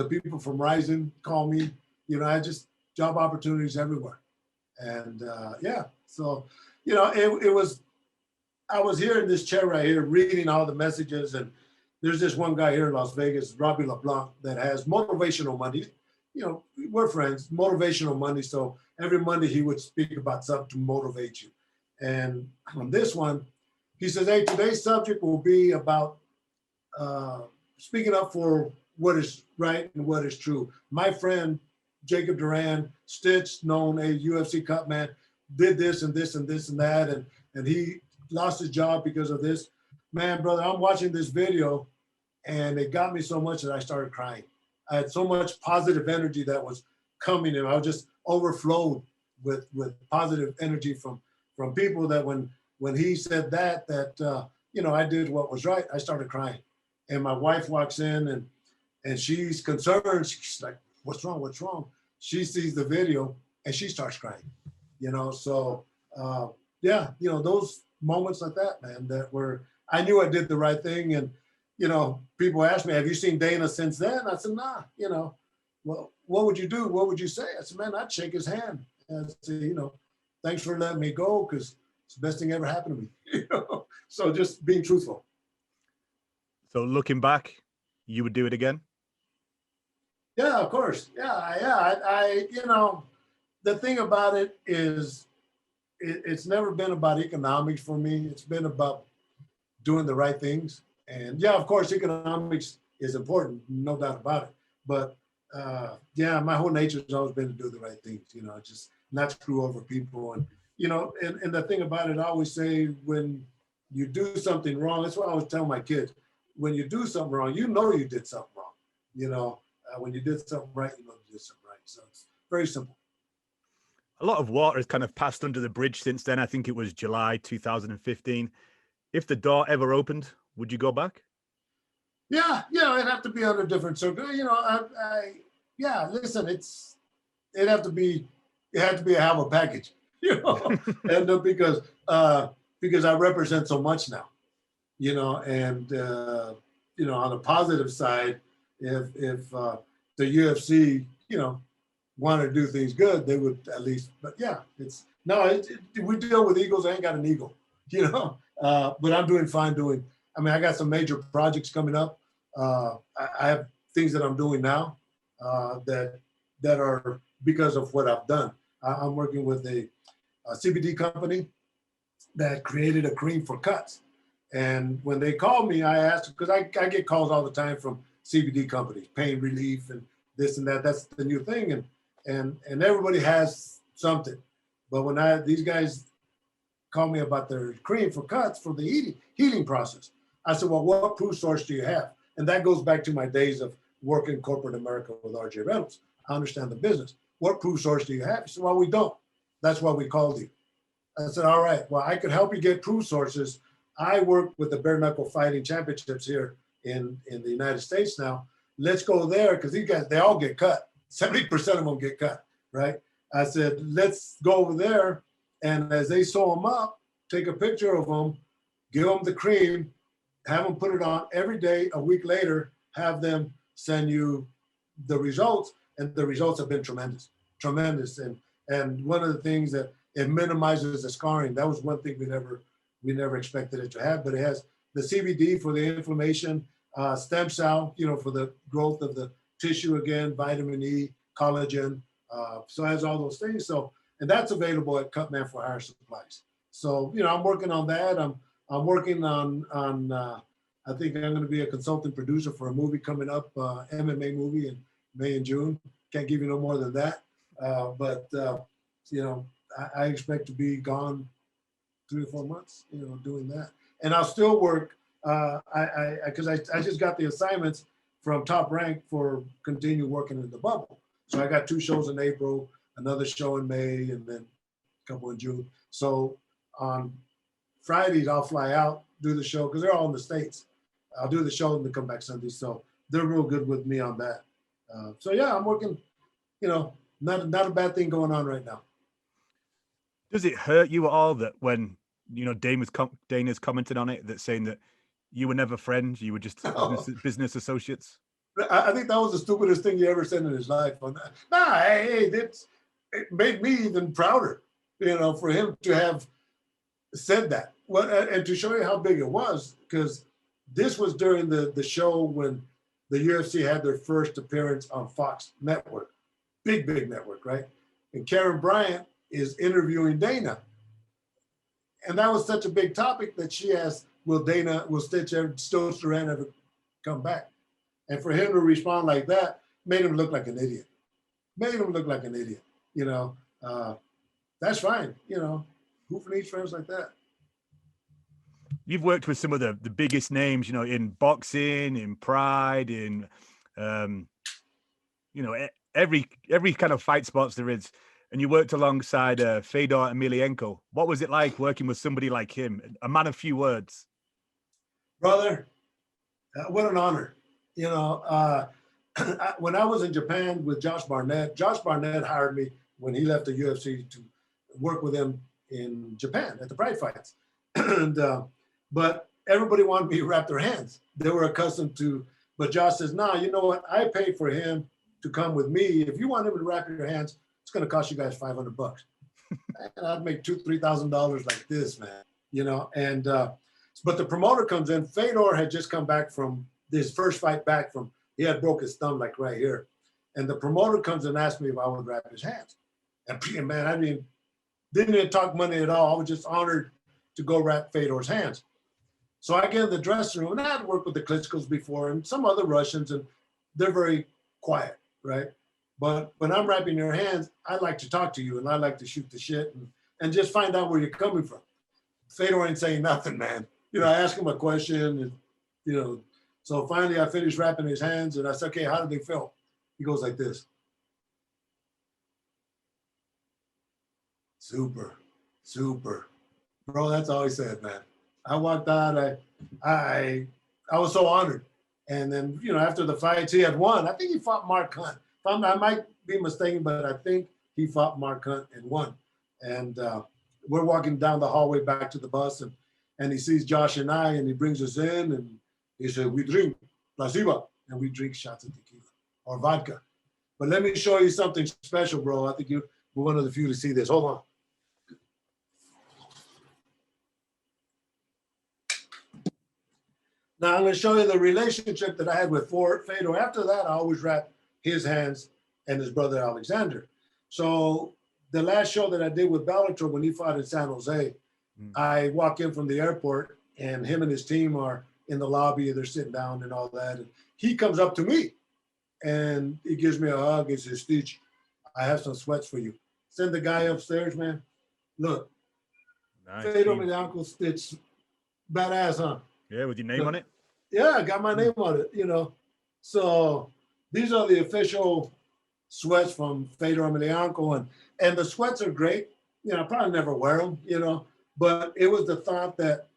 people from Ryzen call me. You know, I had just job opportunities everywhere, and yeah. So, you know, it was. I was here in this chair right here, reading all the messages, and there's this one guy here in Las Vegas, Robbie LeBlanc, that has motivational Monday. You know, we're friends, motivational Monday. So every Monday he would speak about something to motivate you. And on this one, he says, hey, today's subject will be about speaking up for what is right and what is true. My friend, Jacob Duran, Stitch, known as UFC Cutman, did this and this and this and that. And he lost his job because of this. Man, brother, I'm watching this video and it got me so much that I started crying. I had so much positive energy that was coming, and I was just overflowed with positive energy from people that when he said that you know, I did what was right, I started crying. And my wife walks in and she's concerned. She's like, what's wrong? What's wrong? She sees the video and she starts crying, you know? So yeah, you know, those moments like that, man, that were, I knew I did the right thing. And, you know, people ask me, have you seen Dana since then? I said, nah, you know, well, what would you do? What would you say? I said, man, I'd shake his hand and say, you know, thanks for letting me go, because it's the best thing ever happened to me. You know? So just being truthful. So looking back, you would do it again? Yeah, of course. Yeah. I you know, the thing about it is it's never been about economics for me. It's been about doing the right things. And yeah, of course, economics is important, no doubt about it. But yeah, my whole nature has always been to do the right things, you know, just not screw over people. And, you know, and the thing about it, I always say, when you do something wrong, that's what I always tell my kids. When you do something wrong, you know you did something wrong. You know, when you did something right, you know you did something right. So it's very simple. A lot of water has kind of passed under the bridge since then. I think it was July 2015. If the door ever opened, would you go back? Yeah, it'd have to be under different circumstances. You know, yeah, listen, it had to be a hell of a package, you know, and because I represent so much now, and on the positive side, if the UFC, wanted to do things good, they would at least. But yeah, we deal with egos. I ain't got an ego, but I'm doing fine. I got some major projects coming up. I have things that I'm doing now that are because of what I've done. I'm working with a CBD company that created a cream for cuts. And when they called me, I asked, because I get calls all the time from CBD companies, pain relief and this and that. That's the new thing. And everybody has something. But when these guys called me about their cream for cuts for the healing process, I said, well, what proof source do you have? And that goes back to my days of working corporate America with RJ Reynolds. I understand the business. What proof source do you have? He said, well, we don't. That's why we called you. I said, all right, well, I could help you get proof sources. I work with the bare knuckle fighting championships here in the United States now. Let's go there because these guys, they all get cut. 70% of them get cut, right? I said, let's go over there. And as they sew them up, take a picture of them, give them the cream, have them put it on every day. A week later, have them send you the results. And the results have been tremendous. And one of the things that it minimizes the scarring. That was one thing we never expected it to have, but it has the CBD for the inflammation, stem cell, for the growth of the tissue again, vitamin E, collagen. So it has all those things. So, and that's available at Cutman for Hire Supplies. So, I'm working on that. I'm working on I think I'm going to be a consultant producer for a movie coming up, MMA movie in May and June. Can't give you no more than that. But I expect to be gone 3 or 4 months, doing that. And I'll still work because I just got the assignments from Top Rank for continue working in the bubble. So I got 2 shows in April, another show in May, and then a couple in June. So on Fridays, I'll fly out, do the show, because they're all in the States. I'll do the show and then come back Sunday. So they're real good with me on that. So yeah, I'm working, not a bad thing going on right now. Does it hurt you at all that when, Dana's commented on it, that saying that you were never friends, you were just business associates? I think that was the stupidest thing he ever said in his life. It made me even prouder, for him to have said that. Well, and to show you how big it was, because this was during the show when the UFC had their first appearance on Fox Network, big network, right? And Karen Bryant is interviewing Dana. And that was such a big topic that she asked, will Stitch Duran ever come back? And for him to respond like that made him look like an idiot. That's fine. Who needs friends like that? You've worked with some of the biggest names, in boxing, in Pride, in, every kind of fight sports there is. And you worked alongside Fedor Emelianenko. What was it like working with somebody like him, a man of few words? Brother, what an honor. When I was in Japan with Josh Barnett hired me when he left the UFC to work with him in Japan at the Pride fights. But everybody wanted me to wrap their hands. They were accustomed to, but Josh says, nah, you know what? I paid for him to come with me. If you want him to wrap your hands, it's going to cost you guys $500. And I'd make $2,000-$3,000 like this, man, but the promoter comes in. Fedor had just come back from his first fight back he had broke his thumb like right here. And the promoter comes and asks me if I would wrap his hands. And man, didn't even talk money at all. I was just honored to go wrap Fedor's hands. So I get in the dressing room, and I had worked with the Klitschkos before and some other Russians, and they're very quiet, right? But when I'm wrapping your hands, I like to talk to you, and I like to shoot the shit and just find out where you're coming from. Fedor ain't saying nothing, man. I ask him a question, and, so finally I finished wrapping his hands, and I said, okay, how did they feel? He goes like this. Super. Bro, that's all he said, man. I walked out, I was so honored. And then, after the fights, he had won. I think he fought Mark Hunt. I might be mistaken, but I think he fought Mark Hunt and won. And we're walking down the hallway back to the bus, and and he sees Josh and I, and he brings us in, and he said, we drink plasiva, and we drink shots of tequila or vodka. But let me show you something special, bro. I think we're one of the few to see this. Hold on. Now I'm going to show you the relationship that I had with Fedor. After that, I always wrapped his hands and his brother Alexander. So the last show that I did with Bellator when he fought in San Jose, I walk in from the airport and him and his team are in the lobby. They're sitting down and all that. And he comes up to me and he gives me a hug. He says, Stitch, I have some sweats for you. Send the guy upstairs, man. Look, nice. Fedor Emelianenko Stitch, badass, huh? Yeah, with your name on it? Yeah, I got my name on it, you know. So these are the official sweats from Fedor Emelianenko, and the sweats are great. You know, I probably never wear them, you know, but it was the thought that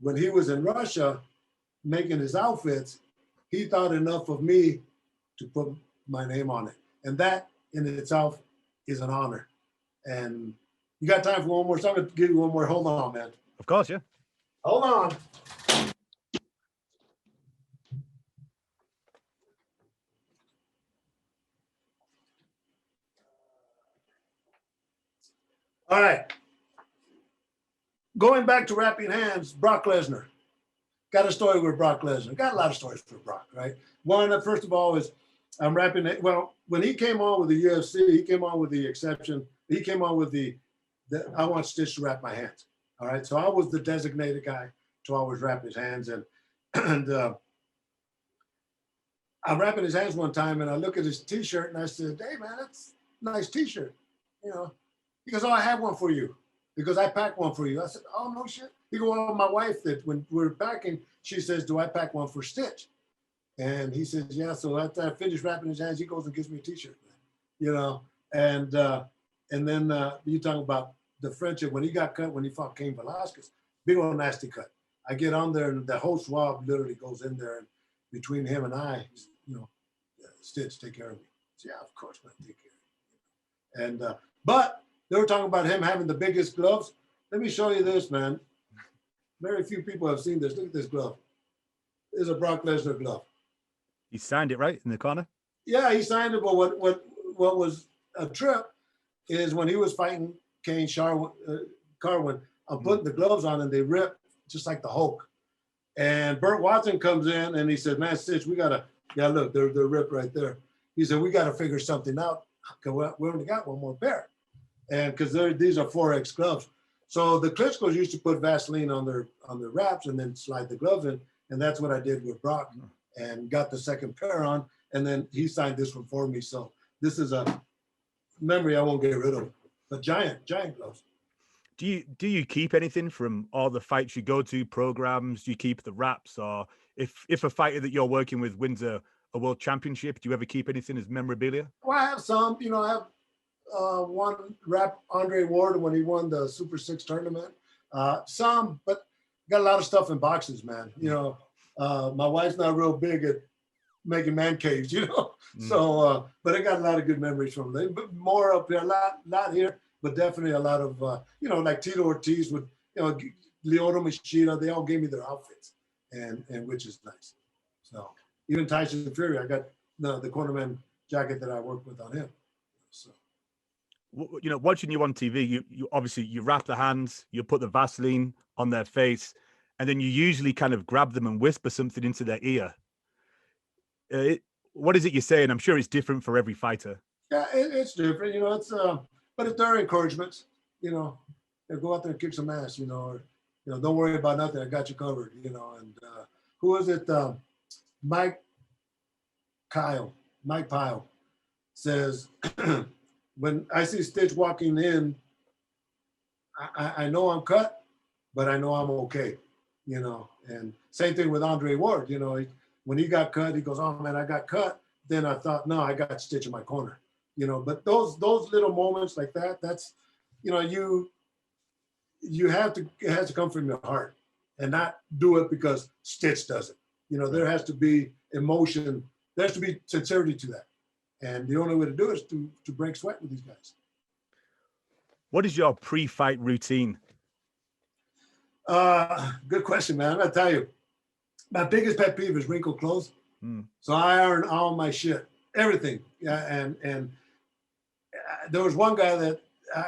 when he was in Russia making his outfits, he thought enough of me to put my name on it. And that in itself is an honor. And you got time for one more? So I'm going to give you one more. Hold on, man. Of course, yeah. Hold on. All right. Going back to wrapping hands, Brock Lesnar. Got a story with Brock Lesnar. Got a lot of stories for Brock, right? One, first of all, is I'm wrapping it. Well, when he came on with the UFC, he came on with the exception. He came on with the I want Stitch to wrap my hands. All right. So I was the designated guy to always wrap his hands. And I'm wrapping his hands one time and I look at his t-shirt and I said, hey, man, that's a nice t-shirt. You know, he goes, oh, I have one for you because I packed one for you. I said, oh, no shit. He goes, well, my wife, that when we're packing, she says, do I pack one for Stitch? And he says, yeah. So after I finish wrapping his hands, he goes and gives me a t-shirt, you know. And then you talking about the friendship. When he got cut, when he fought Cain Velasquez, big old nasty cut. I get on there and the whole swab literally goes in there. And between him and I, you know, Stitch, take care of me. So, yeah, of course, man, take care of you. And, but they were talking about him having the biggest gloves. Let me show you this, man. Very few people have seen this. Look at this glove. This is a Brock Lesnar glove. He signed it, right, in the corner? Yeah, he signed it. But what was a trip is when he was fighting Kane Carwin, I'm putting the gloves on and they rip just like the Hulk. And Burt Watson comes in and he said, man, Stitch, we got to, yeah, look, they're ripped right there. He said, we got to figure something out because we only got one more pair. And because these are 4X gloves. So the Klitschko's used to put Vaseline on their wraps and then slide the gloves in. And that's what I did with Brock and got the second pair on. And then he signed this one for me. So this is a memory I won't get rid of. But giant gloves. Do you keep anything from all the fights you go to, programs? Do you keep the wraps? Or if a fighter that you're working with wins a world championship, do you ever keep anything as memorabilia? Well, I have some. You know, I have one wrap Andre Ward when he won the Super 6 tournament. Some, but got a lot of stuff in boxes, man. You know, my wife's not real big at making man caves, you know. So, but I got a lot of good memories from them. But more up here, a lot here, but definitely a lot of, you know, like Tito Ortiz with, you know, Lyoto Machida. They all gave me their outfits, and which is nice. So even Tyson Fury, I got the cornerman jacket that I worked with on him. So. You know, watching you on TV, you obviously you wrap the hands, you put the Vaseline on their face, and then you usually kind of grab them and whisper something into their ear. What is it you're saying? I'm sure it's different for every fighter. Yeah, it's different. You know, it's but it's their encouragements. You know, go out there and kick some ass. You know, or you know, don't worry about nothing. I got you covered. You know, and who is it? Mike Pyle says. When I see Stitch walking in, I know I'm cut, but I know I'm okay, you know. And same thing with Andre Ward, you know. When he got cut, he goes, "Oh man, I got cut." Then I thought, "No, I got Stitch in my corner," you know. But those little moments like that's, you know, you have to, it has to come from your heart, and not do it because Stitch does it. You know, there has to be emotion. There has to be sincerity to that. And the only way to do it is to break sweat with these guys. What is your pre-fight routine? Good question, man. I'm gonna tell you, my biggest pet peeve is wrinkled clothes. Mm. So I iron all my shit, everything. Yeah, and there was one guy that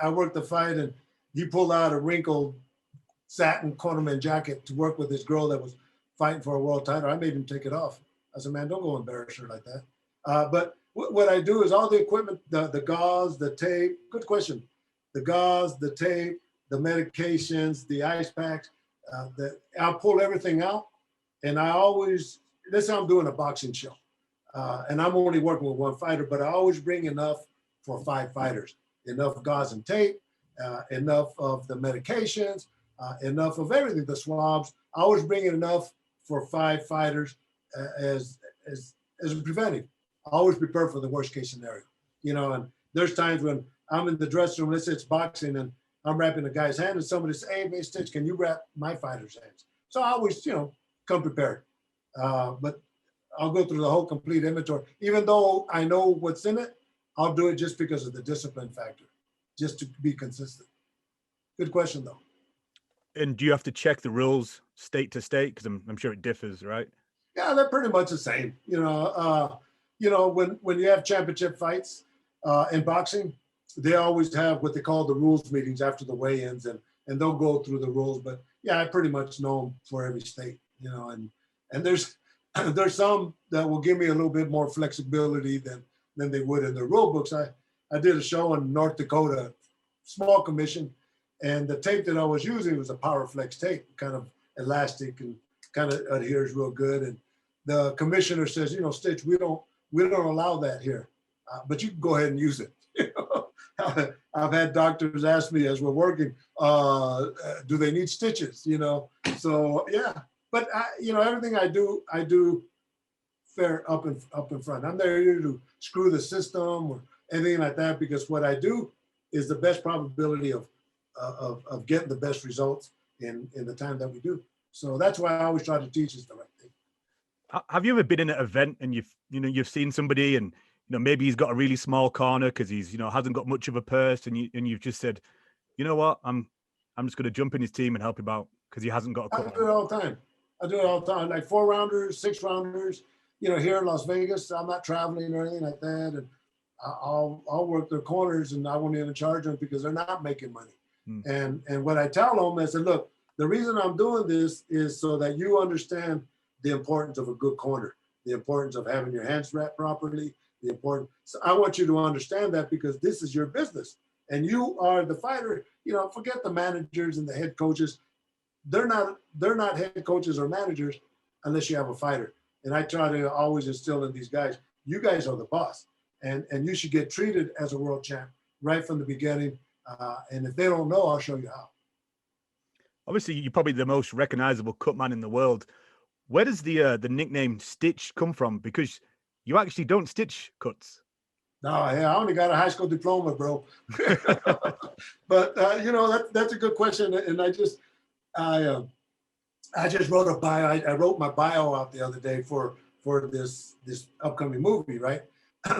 I worked the fight, and he pulled out a wrinkled satin cornerman jacket to work with this girl that was fighting for a world title. I made him take it off. I said, man, don't go embarrass her like that. But what I do is all the equipment, the gauze, the tape. Good question. The gauze, the tape, the medications, the ice packs. I'll pull everything out, and I always. This is how I'm doing a boxing show, and I'm only working with one fighter, but I always bring enough for 5 fighters. Enough gauze and tape, enough of the medications, enough of everything, the swabs. I always bring in enough for 5 fighters as a preventive. I always prepare for the worst case scenario, and there's times when I'm in the dressing room, let's say it's boxing, and I'm wrapping a guy's hand, and somebody says, hey, man, Stitch, can you wrap my fighter's hands? So I always, come prepared. But I'll go through the whole complete inventory. Even though I know what's in it, I'll do it just because of the discipline factor, just to be consistent. Good question, though. And do you have to check the rules state to state? Because I'm sure it differs, right? Yeah, they're pretty much the same. When you have championship fights in boxing, they always have what they call the rules meetings after the weigh-ins, and they'll go through the rules. But yeah, I pretty much know them for every state, and there's some that will give me a little bit more flexibility than they would in the rule books. I did a show in North Dakota, small commission, and the tape that I was using was a PowerFlex tape, kind of elastic and kind of adheres real good. And the commissioner says, Stitch, we don't allow that here, but you can go ahead and use it. I've had doctors ask me as we're working, do they need stitches? So yeah. But everything I do fair up in front. I'm there here to screw the system or anything like that, because what I do is the best probability of getting the best results in the time that we do. So that's why I always try to teach is the right thing. Have you ever been in an event and you've seen somebody and maybe he's got a really small corner because he's hasn't got much of a purse, and you've just said, you know what, I'm just going to jump in his team and help him out because he hasn't got a corner. I do it all the time. Like 4-rounders, 6-rounders. Here in Las Vegas, I'm not traveling or anything like that, and I'll work their corners, and I won't even charge them because they're not making money. And what I tell them is that, look, the reason I'm doing this is so that you understand the importance of a good corner, the importance of having your hands wrapped properly, so I want you to understand that, because this is your business and you are the fighter. Forget the managers and the head coaches. They're not head coaches or managers unless you have a fighter. And I try to always instill in these guys, you guys are the boss, and you should get treated as a world champ right from the beginning. And if they don't know, I'll show you how. Obviously, you're probably the most recognizable Cutman in the world. Where does the nickname Stitch come from? Because you actually don't stitch cuts. No, yeah, I only got a high school diploma, bro. But that's a good question, and I just wrote a bio. I wrote my bio out the other day for this upcoming movie, right?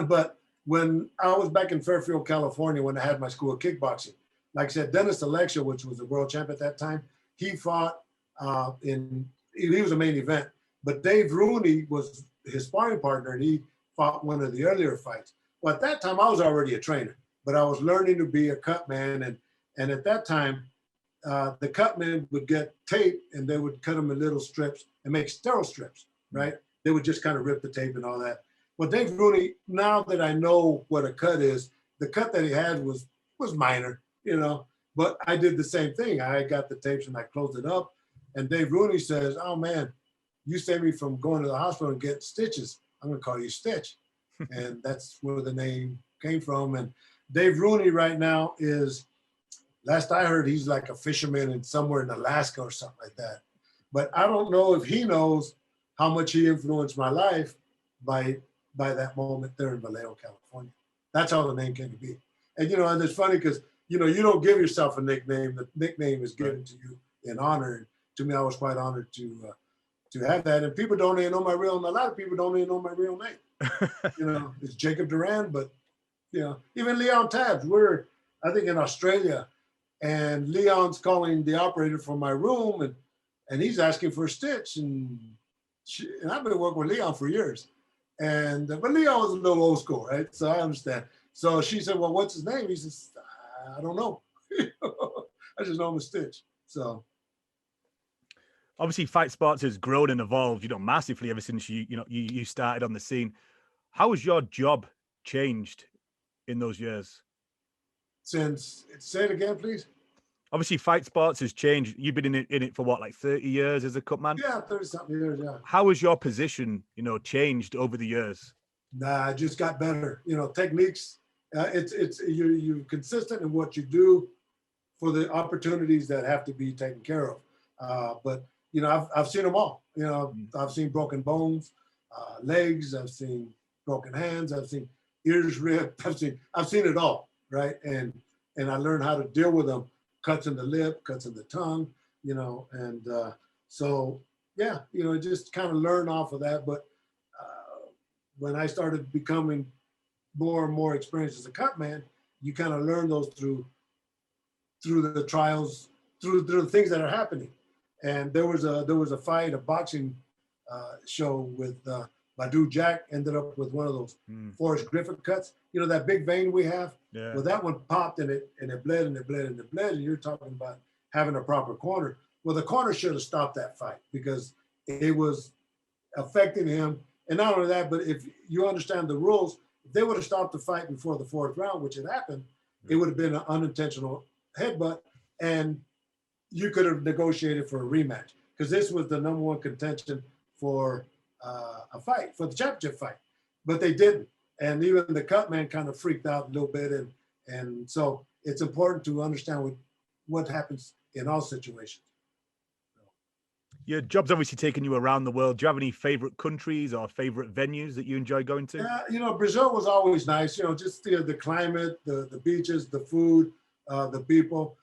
But when I was back in Fairfield, California, when I had my school of kickboxing, like I said, Dennis Alexia, which was the world champ at that time, he fought he was a main event, but Dave Rooney was his sparring partner, and he fought one of the earlier fights. Well, at that time, I was already a trainer, but I was learning to be a cutman, and at that time, the cutmen would get tape and they would cut them in little strips and make sterile strips, right? They would just kind of rip the tape and all that. Well, Dave Rooney, now that I know what a cut is, the cut that he had was minor, but I did the same thing. I got the tapes and I closed it up. And Dave Rooney says, oh man, you saved me from going to the hospital and getting stitches. I'm going to call you Stitch. And that's where the name came from. And Dave Rooney right now is, last I heard, he's like a fisherman in somewhere in Alaska or something like that. But I don't know if he knows how much he influenced my life by that moment there in Vallejo, California. That's how the name came to be. And, and it's funny because, you don't give yourself a nickname. The nickname is given to you in honor. And to me, I was quite honored to have that. And people don't even know my real name. A lot of people don't even know my real name. It's Jacob Duran, but, even Leon Tabs. I think in Australia, and Leon's calling the operator from my room, and he's asking for a stitch, and I've been working with Leon for years, but Leon was a little old school, right? So I understand. So she said, "Well, what's his name?" He says, "I don't know. I just know him as Stitch." So. Obviously, fight sports has grown and evolved, massively ever since you started on the scene. How has your job changed in those years? Say it again, please. Obviously, fight sports has changed. You've been in it for what, like 30 years as a Cutman? Yeah, 30-something years, yeah. How has your position, changed over the years? Nah, I just got better. Techniques. You're consistent in what you do for the opportunities that have to be taken care of. But I've seen them all. I've seen broken bones, legs. I've seen broken hands. I've seen ears ripped. I've seen it all, right? And I learned how to deal with them. Cuts in the lip, cuts in the tongue, so yeah, just kind of learn off of that. But when I started becoming more and more experienced as a cut man, you kind of learn those through the trials, through the things that are happening. And there was a fight, a boxing show with my dude Jack ended up with one of those Forrest Griffin cuts. That big vein we have. Yeah. Well, that one popped and it bled and it bled and it bled. And you're talking about having a proper corner. Well, the corner should have stopped that fight because it was affecting him. And not only that, but if you understand the rules, if they would have stopped the fight before the fourth round, which had happened, it would have been an unintentional headbutt, and you could have negotiated for a rematch because this was the number one contention for a fight, for the championship fight, but they didn't. And even the Cutman kind of freaked out a little bit. And so it's important to understand what happens in all situations. Your job's obviously taken you around the world. Do you have any favorite countries or favorite venues that you enjoy going to? Yeah, Brazil was always nice. Just the climate, the beaches, the food, the people.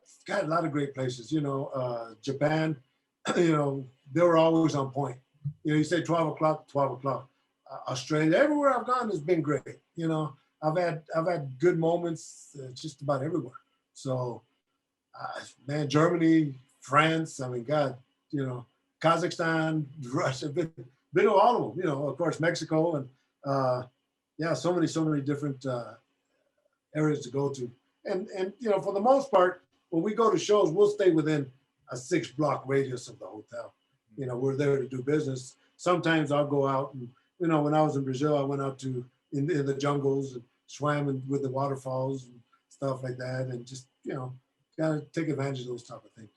It's got a lot of great places. Japan, they were always on point. You say 12 o'clock, 12 o'clock. Australia, everywhere I've gone has been great. I've had good moments just about everywhere. So, man, Germany, France, God, Kazakhstan, Russia, been to all of them. Of course, Mexico, and so many different areas to go to. And for the most part, when we go to shows, we'll stay within a 6-block radius of the hotel. We're there to do business. Sometimes I'll go out and, when I was in Brazil, I went out in the jungles and swam with the waterfalls and stuff like that. And just, got to take advantage of those type of things.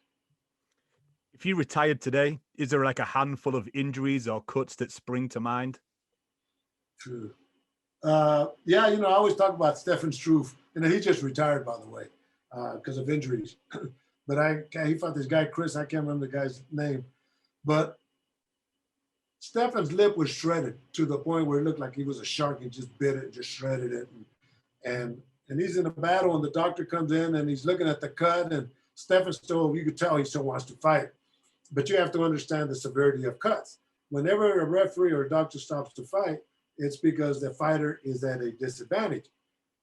If you retired today, is there like a handful of injuries or cuts that spring to mind? True. I always talk about Stefan Struve. He just retired, by the way, because of injuries. But he fought this guy, Chris, I can't remember the guy's name. But Stefan's lip was shredded to the point where it looked like he was a shark. He just bit it, just shredded it. And he's in a battle, and the doctor comes in, and he's looking at the cut, and Stefan still, you could tell he still wants to fight. But you have to understand the severity of cuts. Whenever a referee or a doctor stops to fight, it's because the fighter is at a disadvantage.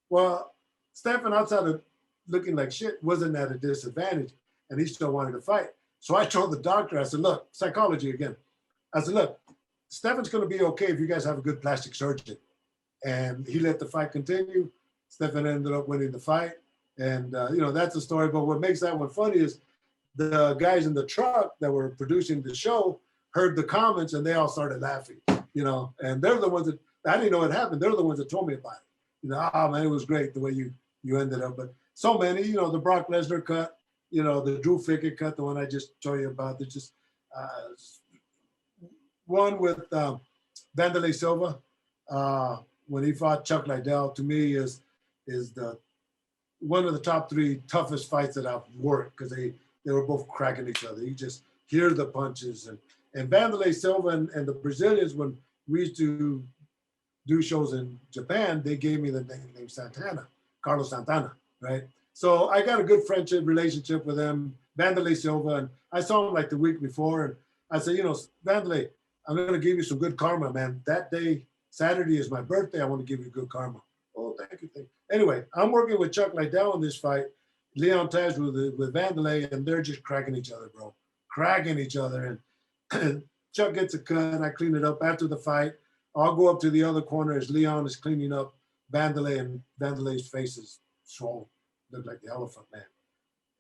Well, Stefan, outside of looking like shit, wasn't at a disadvantage, and he still wanted to fight. So I told the doctor, I said, look, psychology again. I said, look, Stefan's going to be okay if you guys have a good plastic surgeon. And he let the fight continue. Stefan ended up winning the fight. And, that's the story. But what makes that one funny is the guys in the truck that were producing the show heard the comments, and they all started laughing, and they're the ones that, I didn't know it happened. They're the ones that told me about it. Man, it was great the way you ended up. But so many, the Brock Lesnar cut, the Drew Fickett cut, the one I just told you about. There's just one with Vanderlei Silva when he fought Chuck Liddell. To me, is the one of the top 3 toughest fights that I've worked, because they were both cracking each other. You just hear the punches. And Vanderlei Silva and the Brazilians, when we used to do shows in Japan, they gave me the name Santana, Carlos Santana, right? So I got a good friendship relationship with him, Vanderlei Silva, and I saw him like the week before, and I said, Vanderlei, I'm going to give you some good karma, man. That day, Saturday, is my birthday. I want to give you good karma. Oh, thank you. Anyway, I'm working with Chuck Liddell in this fight, Leon tags with Vanderlei, and they're just cracking each other, bro. Cracking each other. And Chuck gets a cut. I clean it up after the fight. I'll go up to the other corner as Leon is cleaning up Vanderlei, and Vanderlei's face is swollen. Looked like the Elephant Man.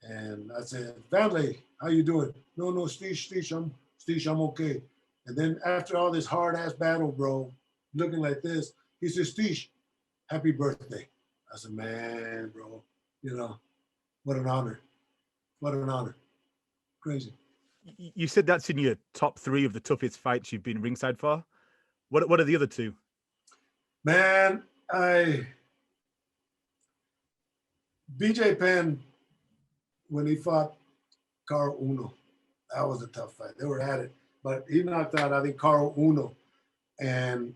And I said, Vanderlei, how you doing? No, Steve, I'm okay. And then after all this hard-ass battle, bro, looking like this, he says, Steve, happy birthday. I said, man, bro, you know, what an honor. What an honor. Crazy. You said that's in your top 3 of the toughest fights you've been ringside for. What are the other 2? Man, BJ Penn, when he fought Carl Uno, that was a tough fight. They were at it, but he knocked out, I think, Carl Uno. And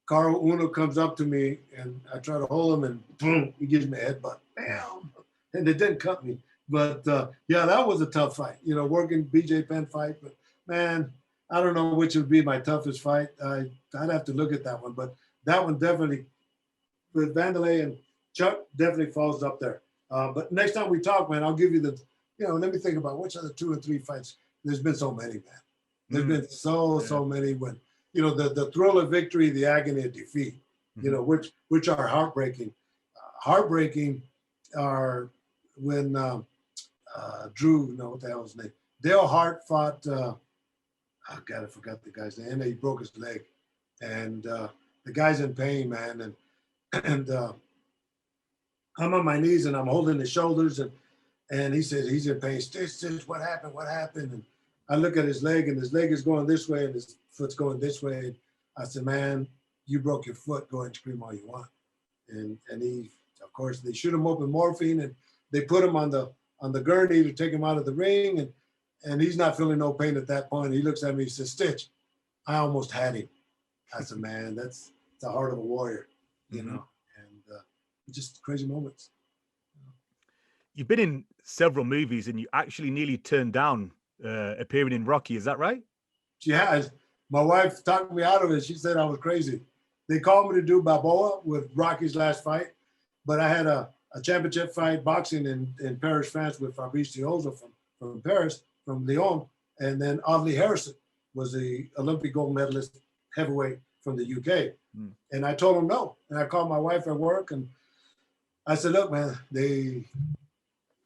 Carl Uno comes up to me, and I try to hold him, and boom, he gives me a headbutt. Bam! And it didn't cut me. But, yeah, that was a tough fight. You know, working BJ Penn fight. But, man, I don't know which would be my toughest fight. I'd have to look at that one. But that one definitely, with Vanderlei and Chuck, definitely falls up there. But next time we talk, man, I'll give you the, let me think about which are the 2 or 3 fights. There's been so many, man. There's been so many when, the thrill of victory, the agony of defeat, which are heartbreaking. Heartbreaking are when Drew, what the hell is his name? Dale Hart fought, I forgot the guy's name. And he broke his leg. And the guy's in pain, man. And I'm on my knees and I'm holding his shoulders, and he said, he's in pain. Stitch, what happened? What happened? And I look at his leg, and his leg is going this way and his foot's going this way. And I said, man, you broke your foot. Go ahead and scream all you want. And he, of course, they shoot him up with morphine, and they put him on the gurney to take him out of the ring. And he's not feeling no pain at that point. He looks at me, he says, Stitch, I almost had him. I said, man, that's the heart of a warrior, and just crazy moments. You've been in several movies, and you actually nearly turned down appearing in Rocky. Is that right? She has. My wife talked me out of it. She said I was crazy. They called me to do Balboa with Rocky's last fight, but I had a championship fight boxing in Paris, France with Fabrice Dioza from Paris, from Lyon, and then Audley Harrison was the Olympic gold medalist heavyweight from the UK. And I told him no. And I called my wife at work, and I said, look, man, they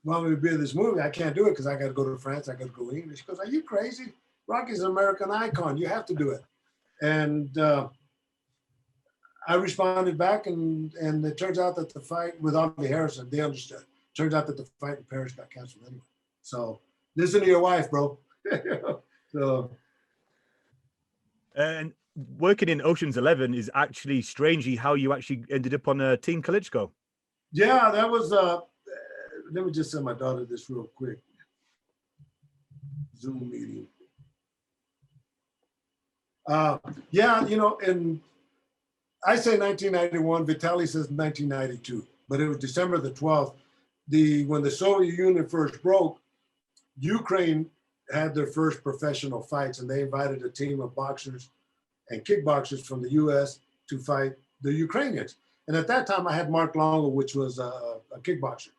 want me to be in this movie. I can't do it because I got to go to France. I got to go to England. She goes, are you crazy? Rocky's an American icon. You have to do it. And I responded back, and it turns out that the fight with Audley Harrison, they understood. Turns out that the fight in Paris got canceled anyway. So listen to your wife, bro. So. And working in Ocean's 11 is actually strangely how you actually ended up on Team Klitschko. Yeah, that was, let me just send my daughter this real quick. Zoom meeting. Yeah, and I say 1991, Vitaly says 1992, but it was December the 12th. When the Soviet Union first broke, Ukraine had their first professional fights, and they invited a team of boxers and kickboxers from the US to fight the Ukrainians. And at that time, I had Mark Longo, which was a kickboxer.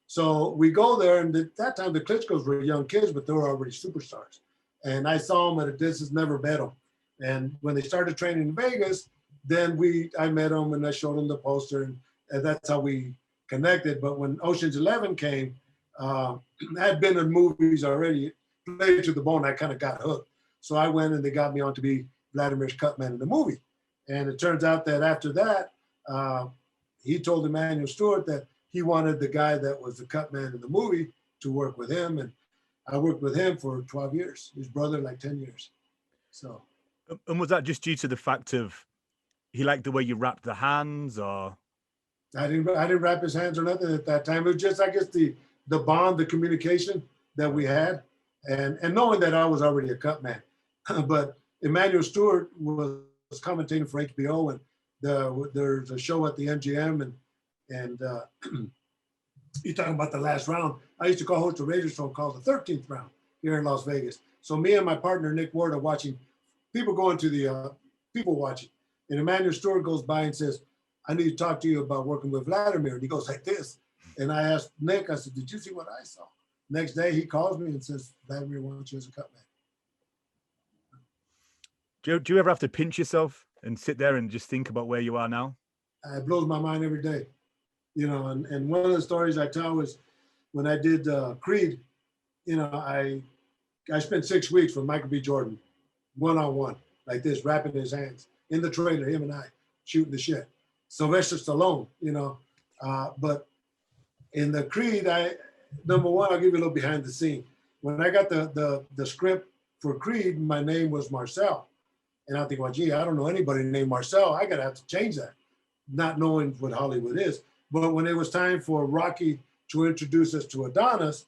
So we go there, and at that time, the Klitschkos were young kids, but they were already superstars. And I saw them at a distance, never met them. And when they started training in Vegas, then I met them, and I showed them the poster, and that's how we connected. But when Ocean's 11 came, I had been in movies already, Played to the Bone, I kind of got hooked. So I went, and they got me on to be Vladimir's Cutman in the movie. And it turns out that after that, he told Emanuel Stewart that he wanted the guy that was the Cutman in the movie to work with him. And I worked with him for 12 years, his brother like 10 years. So. And was that just due to the fact of he liked the way you wrapped the hands, or? I didn't wrap his hands or nothing at that time. It was just, I guess, the bond, the communication that we had, and knowing that I was already a Cutman. But Emanuel Stewart was commentating for HBO, and there's a show at the MGM, and you're talking about the last round. I used to host a radio show called The 13th Round here in Las Vegas. So me and my partner, Nick Ward, are watching people going to the people watching. And Emanuel Stewart goes by and says, I need to talk to you about working with Vladimir. And he goes like this. And I asked Nick, I said, did you see what I saw? Next day, he calls me and says, Vladimir wants you as a Cutman. Do you ever have to pinch yourself and sit there and just think about where you are now? It blows my mind every day. You know, and one of the stories I tell is when I did Creed, you know, I spent 6 weeks with Michael B. Jordan, one-on-one, like this, wrapping his hands in the trailer, him and I, shooting the shit. Sylvester Stallone, you know, but in the Creed, number one, I'll give you a little behind the scene. When I got the script for Creed, my name was Marcel. And I think, well, gee, I don't know anybody named Marcel. I gotta have to change that, not knowing what Hollywood is. But when it was time for Rocky to introduce us to Adonis,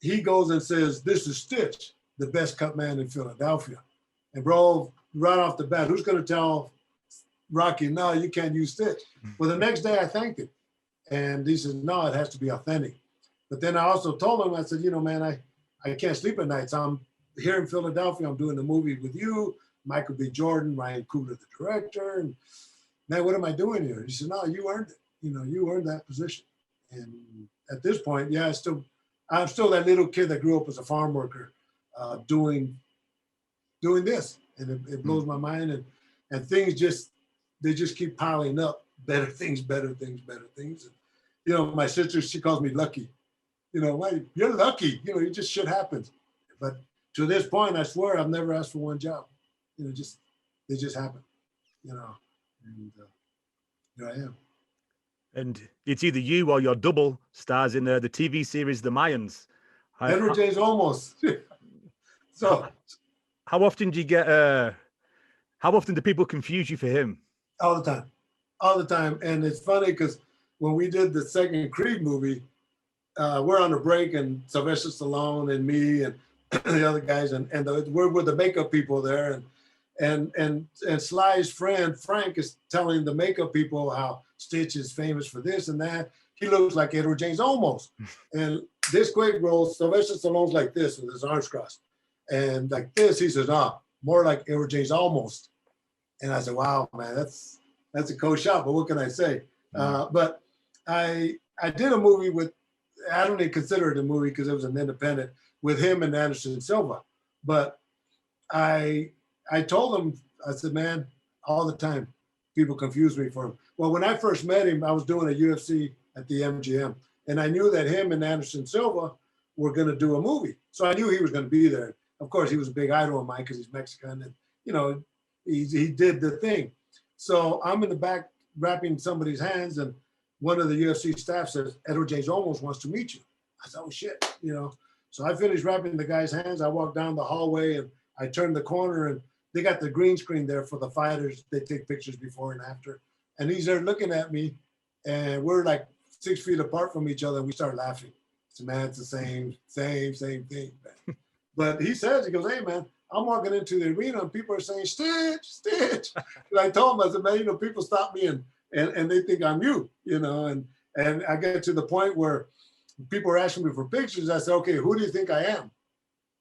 he goes and says, this is Stitch, the best cut man in Philadelphia. And bro, right off the bat, who's gonna tell Rocky, no, you can't use Stitch? Well, the next day I thanked him. And he says, no, it has to be authentic. But then I also told him, I said, you know, man, I can't sleep at night. So I'm here in Philadelphia, I'm doing the movie with you, Michael B. Jordan, Ryan Coogler, the director. And man, what am I doing here? He said, no, you earned it. You know, you earned that position. And at this point, yeah, I'm still that little kid that grew up as a farm worker, doing this. And it blows my mind. And things they just keep piling up. Better things. And, you know, my sister, she calls me lucky. You know, why you're lucky. You know, it just shit happens. But to this point, I swear I've never asked for one job. You know, they just happen. You know, and here I am. And it's either you or your double stars in the TV series The Mayans. Edward J's almost. So, how often do you get? How often do people confuse you for him? All the time. And it's funny because when we did the second Creed movie, we're on a break, and Sylvester Stallone and me and the other guys, and we're with the makeup people there, and Sly's friend Frank is telling the makeup people how Stitch is famous for this and that. He looks like Edward James almost. And this quick roll, Sylvester Stallone's like this with his arms crossed, and like this, he says, more like Edward James almost. And I said, wow, man, that's a cold shot, but what can I say? But I did a movie with, I don't even consider it a movie because it was an independent, with him and Anderson Silva. But I told him, I said, man, all the time, people confuse me for him. Well, when I first met him, I was doing a UFC at the MGM, and I knew that him and Anderson Silva were going to do a movie. So I knew he was going to be there. Of course, he was a big idol of mine because he's Mexican, and, you know, he did the thing. So I'm in the back wrapping somebody's hands, and one of the UFC staff says, Edward James almost wants to meet you. I said, oh shit, you know. So I finished wrapping the guy's hands. I walked down the hallway, and I turned the corner, and they got the green screen there for the fighters. They take pictures before and after. And he's there looking at me, and we're like 6 feet apart from each other, and we start laughing. So man, it's the same thing, man. But he says, he goes, hey man, I'm walking into the arena and people are saying, Stitch. And I told him, I said, man, you know, people stop me and they think I'm you, you know, and I get to the point where people are asking me for pictures. I said, okay, who do you think I am?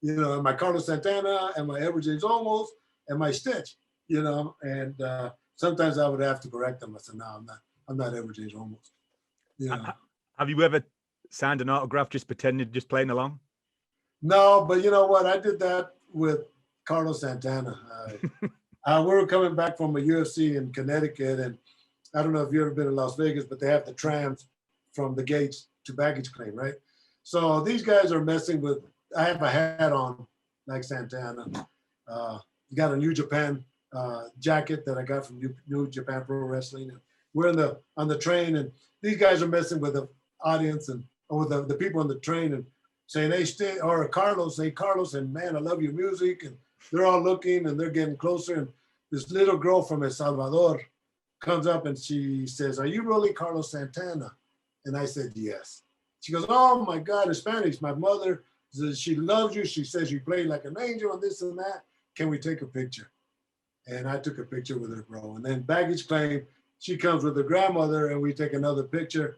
You know, am I Carlos Santana? Am I Edward James Olmos? Am I Stitch? You know, and sometimes I would have to correct them. I said, no, I'm not Edward James Olmos. You know? Have you ever signed an autograph just pretending, just playing along? No, but you know what? I did that with Carlos Santana. We were coming back from a UFC in Connecticut, and I don't know if you've ever been to Las Vegas, but they have the trams from the gates to baggage claim, right? So these guys are messing with, I have a hat on like Santana. You got a New Japan jacket that I got from New Japan Pro Wrestling. And we're on the train, and these guys are messing with the audience and with the people on the train and saying, hey, or Carlos, hey, Carlos, and man, I love your music. And they're all looking and they're getting closer. And this little girl from El Salvador comes up and she says, are you really Carlos Santana? And I said, yes. She goes, oh my God, in Spanish. My mother says she loves you. She says you play like an angel and this and that. Can we take a picture? And I took a picture with her, bro. And then baggage claim, she comes with her grandmother and we take another picture.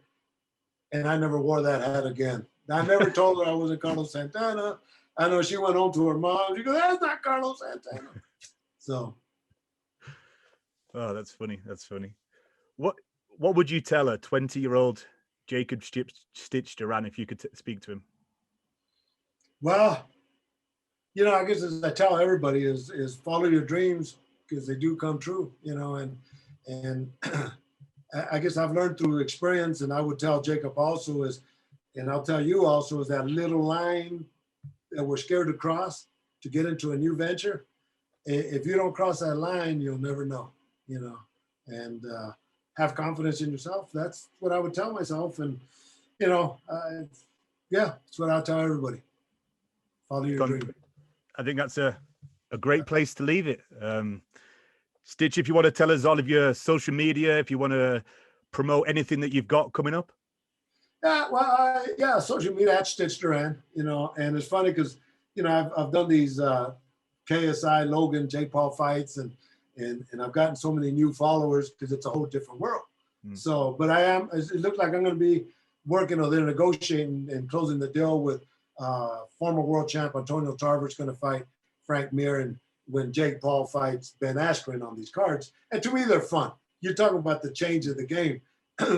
And I never wore that hat again. I never told her I wasn't Carlos Santana. I know she went home to her mom. She goes, that's not Carlos Santana. So. Oh, that's funny. That's funny. What would you tell a 20-year-old Jacob Stitch Duran, if you could speak to him? Well, I guess as I tell everybody is follow your dreams because they do come true, and I guess I've learned through experience, and I would tell Jacob also and I'll tell you also is that little line that we're scared to cross to get into a new venture. If you don't cross that line, you'll never know, and have confidence in yourself. That's what I would tell myself. And, that's what I'll tell everybody. Follow your dream. I think that's a great place to leave it. Stitch, if you want to tell us all of your social media, if you want to promote anything that you've got coming up. Yeah, well, social media at Stitch Duran, and it's funny because, I've done these KSI, Logan, Jake Paul fights, and I've gotten so many new followers because it's a whole different world. So, but it looks like I'm going to be working or they're negotiating and closing the deal with former world champ Antonio Tarver's going to fight Frank Mir, and when Jake Paul fights Ben Askren on these cards. And to me, they're fun. You're talking about the change of the game.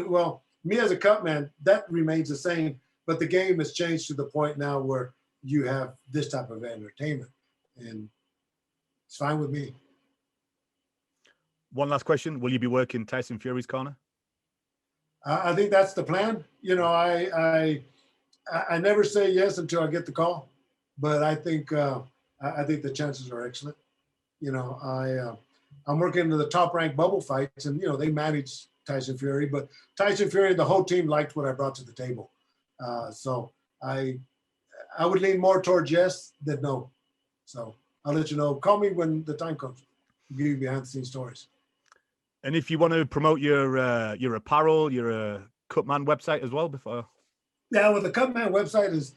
Well, me as a Cutman, that remains the same, but the game has changed to the point now where you have this type of entertainment, and it's fine with me. One last question. Will you be working Tyson Fury's corner? I think that's the plan. I never say yes until I get the call, but I think the chances are excellent. I'm working into the top ranked bubble fights, and they manage Tyson Fury, but Tyson Fury, the whole team liked what I brought to the table. So I would lean more towards yes than no. So I'll let you know. Call me when the time comes. I'll give you behind the scenes stories. And if you want to promote your apparel, your Cutman website as well before. Yeah, well, the Cutman website is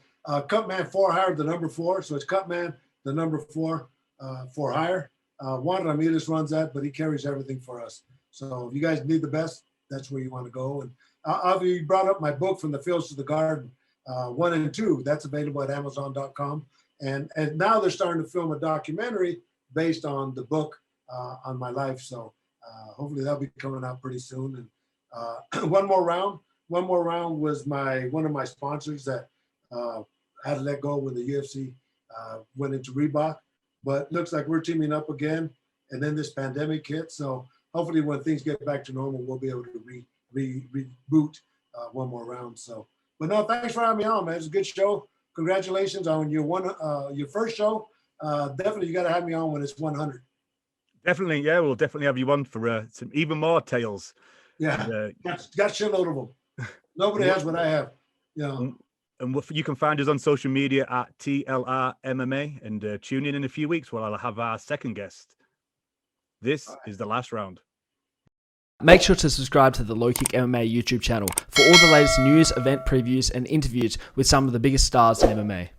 Cutman for hire, the number 4. So it's Cutman, the number 4 for hire. Juan Ramirez runs that, but he carries everything for us. So if you guys need the best, that's where you want to go. And you brought up my book, From the Fields to the Garden, 1 and 2. That's available at Amazon.com. And now they're starting to film a documentary based on the book on my life. So hopefully that'll be coming out pretty soon. And one more round was one of my sponsors that had to let go when the UFC went into Reebok. But looks like we're teaming up again, and then this pandemic hit. So hopefully when things get back to normal, we'll be able to reboot one more round. So, but no, thanks for having me on, man. It's a good show. Congratulations on your first show. Definitely, you got to have me on when it's 100. Definitely, yeah, we'll definitely have you on for some even more tales. Yeah, got shitload of them. Nobody has what I have. And you can find us on social media at TLR MMA, and tune in a few weeks where I'll have our second guest. This is The Last Round. Make sure to subscribe to the LowKick MMA YouTube channel for all the latest news, event previews, and interviews with some of the biggest stars in MMA.